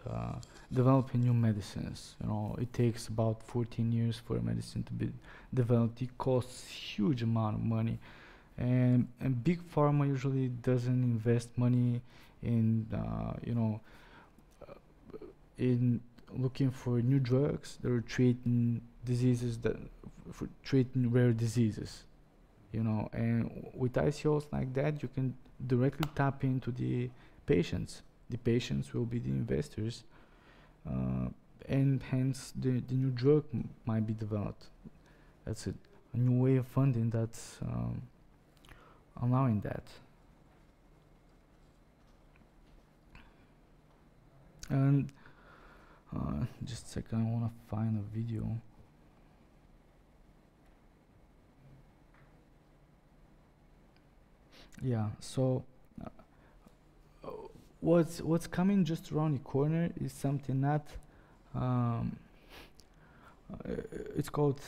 developing new medicines. You know, it takes about 14 years for a medicine to be developed. It costs huge amount of money, and big pharma usually doesn't invest money in in looking for new drugs that are treating diseases treating rare diseases, you know. And with ICOs like that, you can directly tap into the patients. The patients will be the investors, and hence the new drug might be developed. That's a new way of funding that's allowing that. And just a second, I want to find a video. Yeah. So what's coming just around the corner is something that um, it's called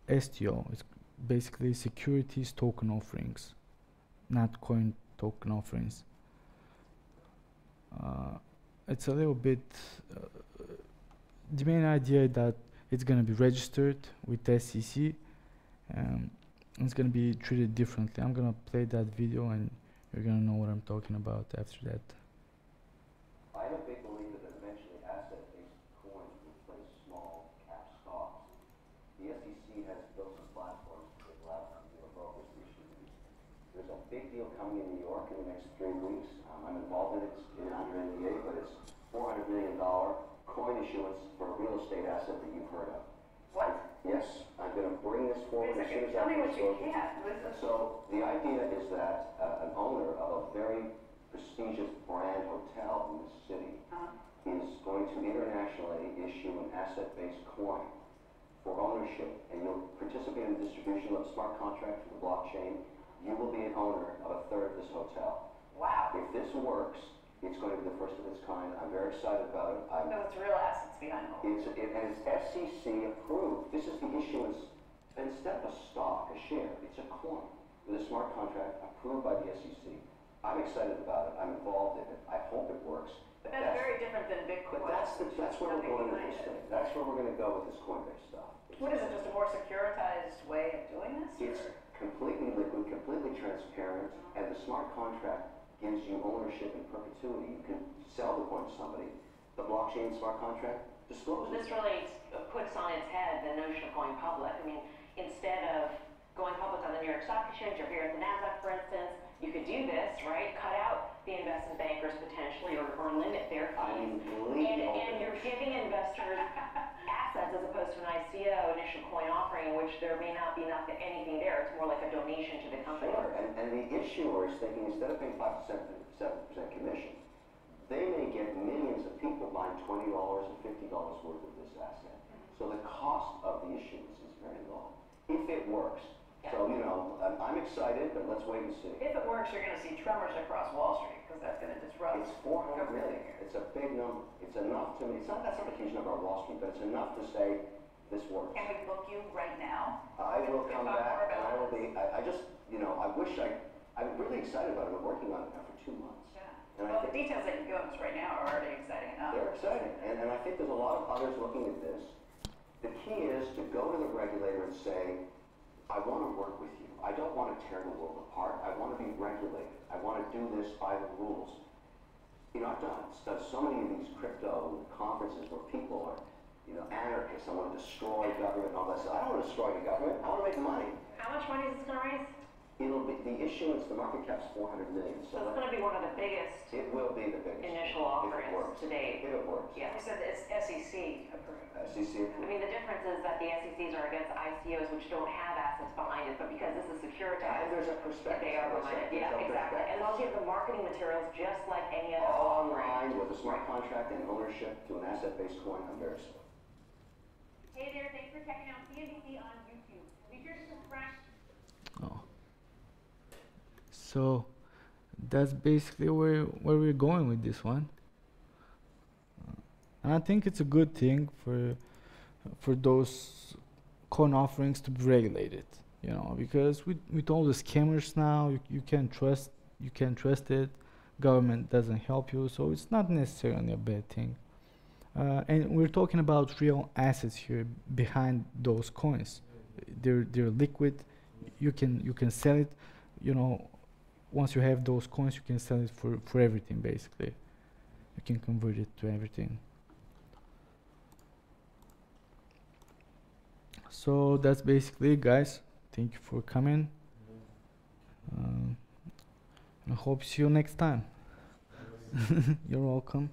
STO. It's basically securities token offerings, not coin token offerings. It's a little bit the main idea that it's going to be registered with SEC. It's going to be treated differently. I'm going to play that video and you're going to know what I'm talking about after that. I'm a big believer that eventually asset-based coins will replace small cap stocks. The SEC has built some platforms to allow brokers to issue these. There's a big deal coming in New York in the next 3 weeks. I'm involved in it. It's under NDA, but it's $400 million coin issuance for a real estate asset that you've heard of. What? Yes, I'm going to bring this forward as soon as I Tell me can what you disclose it. can. So the idea is that an owner of a very prestigious brand hotel in this city is going to internationally issue an asset-based coin for ownership, and you'll participate in the distribution of a smart contract for the blockchain. You will be an owner of a third of this hotel. Wow. If this works, it's going to be the first of its kind. I'm very excited about it. No, it's real assets behind all this. And it's SEC approved. This is the issuance, instead of a stock, a share, it's a coin with a smart contract approved by the SEC. I'm excited about it. I'm involved in it. I hope it works. But that's very different than Bitcoin. But that's where we're going with this thing. That's where we're going to go with this Coinbase stuff. What is it, just a more securitized way of doing this? It's completely liquid, completely transparent, and the smart contract gives you ownership in perpetuity. You can sell the coin to somebody. The blockchain smart contract discloses. This really puts on its head the notion of going public. I mean, instead of going public on the New York Stock Exchange or here at the NASDAQ, for instance, you could do this, right? Cut out the investment bankers potentially or limit their fees. And you're giving investors assets as opposed to an ICO, initial coin offering, in which there may not be anything there. It's more like a donation to the company. Sure, and the issuer is thinking instead of paying 5% to 7% commission, they may get millions of people buying $20 and $50 worth of this asset. So the cost of the issuance is very low, if it works. So, you know, I'm excited, but let's wait and see. If it works, you're going to see tremors across Wall Street, because that's going to disrupt. It's 400 million. It's a big number. It's enough to me. That's not a huge number on Wall Street, but it's enough to say this works. Can we book you right now? I will come back, and I will be, I just, you know, I'm really excited about it. I've been working on it now for 2 months. Yeah. And Well, the details that you give us right now are already exciting enough. They're exciting, and I think there's a lot of others looking at this. The key is to go to the regulator and say, I want to work with you. I don't want to tear the world apart. I want to be regulated. I want to do this by the rules. You know, I've done so many of these crypto conferences where people are, you know, anarchists. I want to destroy government and all that stuff. I don't want to destroy the government. I want to make money. How much money is this going to raise? It'll be the issuance. The market cap's 400 million. So it's going to be one of the biggest It will be the biggest initial offerings to date. If it works. Yeah. You said it's SEC approved. SEC I approved. mean, the difference is that the SECs are against ICOs, which don't have assets behind it, but because this is securitized, And there's a perspective. they are behind it. Yeah, exactly. And they'll give the marketing materials just like any other All offering. aligned with a smart contract and ownership to an asset-based coin. I'm very sorry. Hey there, thanks for checking out CNBC on YouTube. Be sure to subscribe. Oh. So that's basically where we're going with this one. And I think it's a good thing for those coin offerings to be regulated, you know, because with all the scammers now, you can't trust it. Government doesn't help you, so it's not necessarily a bad thing. And we're talking about real assets here behind those coins. They're liquid. You can sell it, you know. Once you have those coins, you can sell it for everything, basically. You can convert it to everything. So that's basically it, guys. Thank you for coming. I hope to see you next time. You're welcome.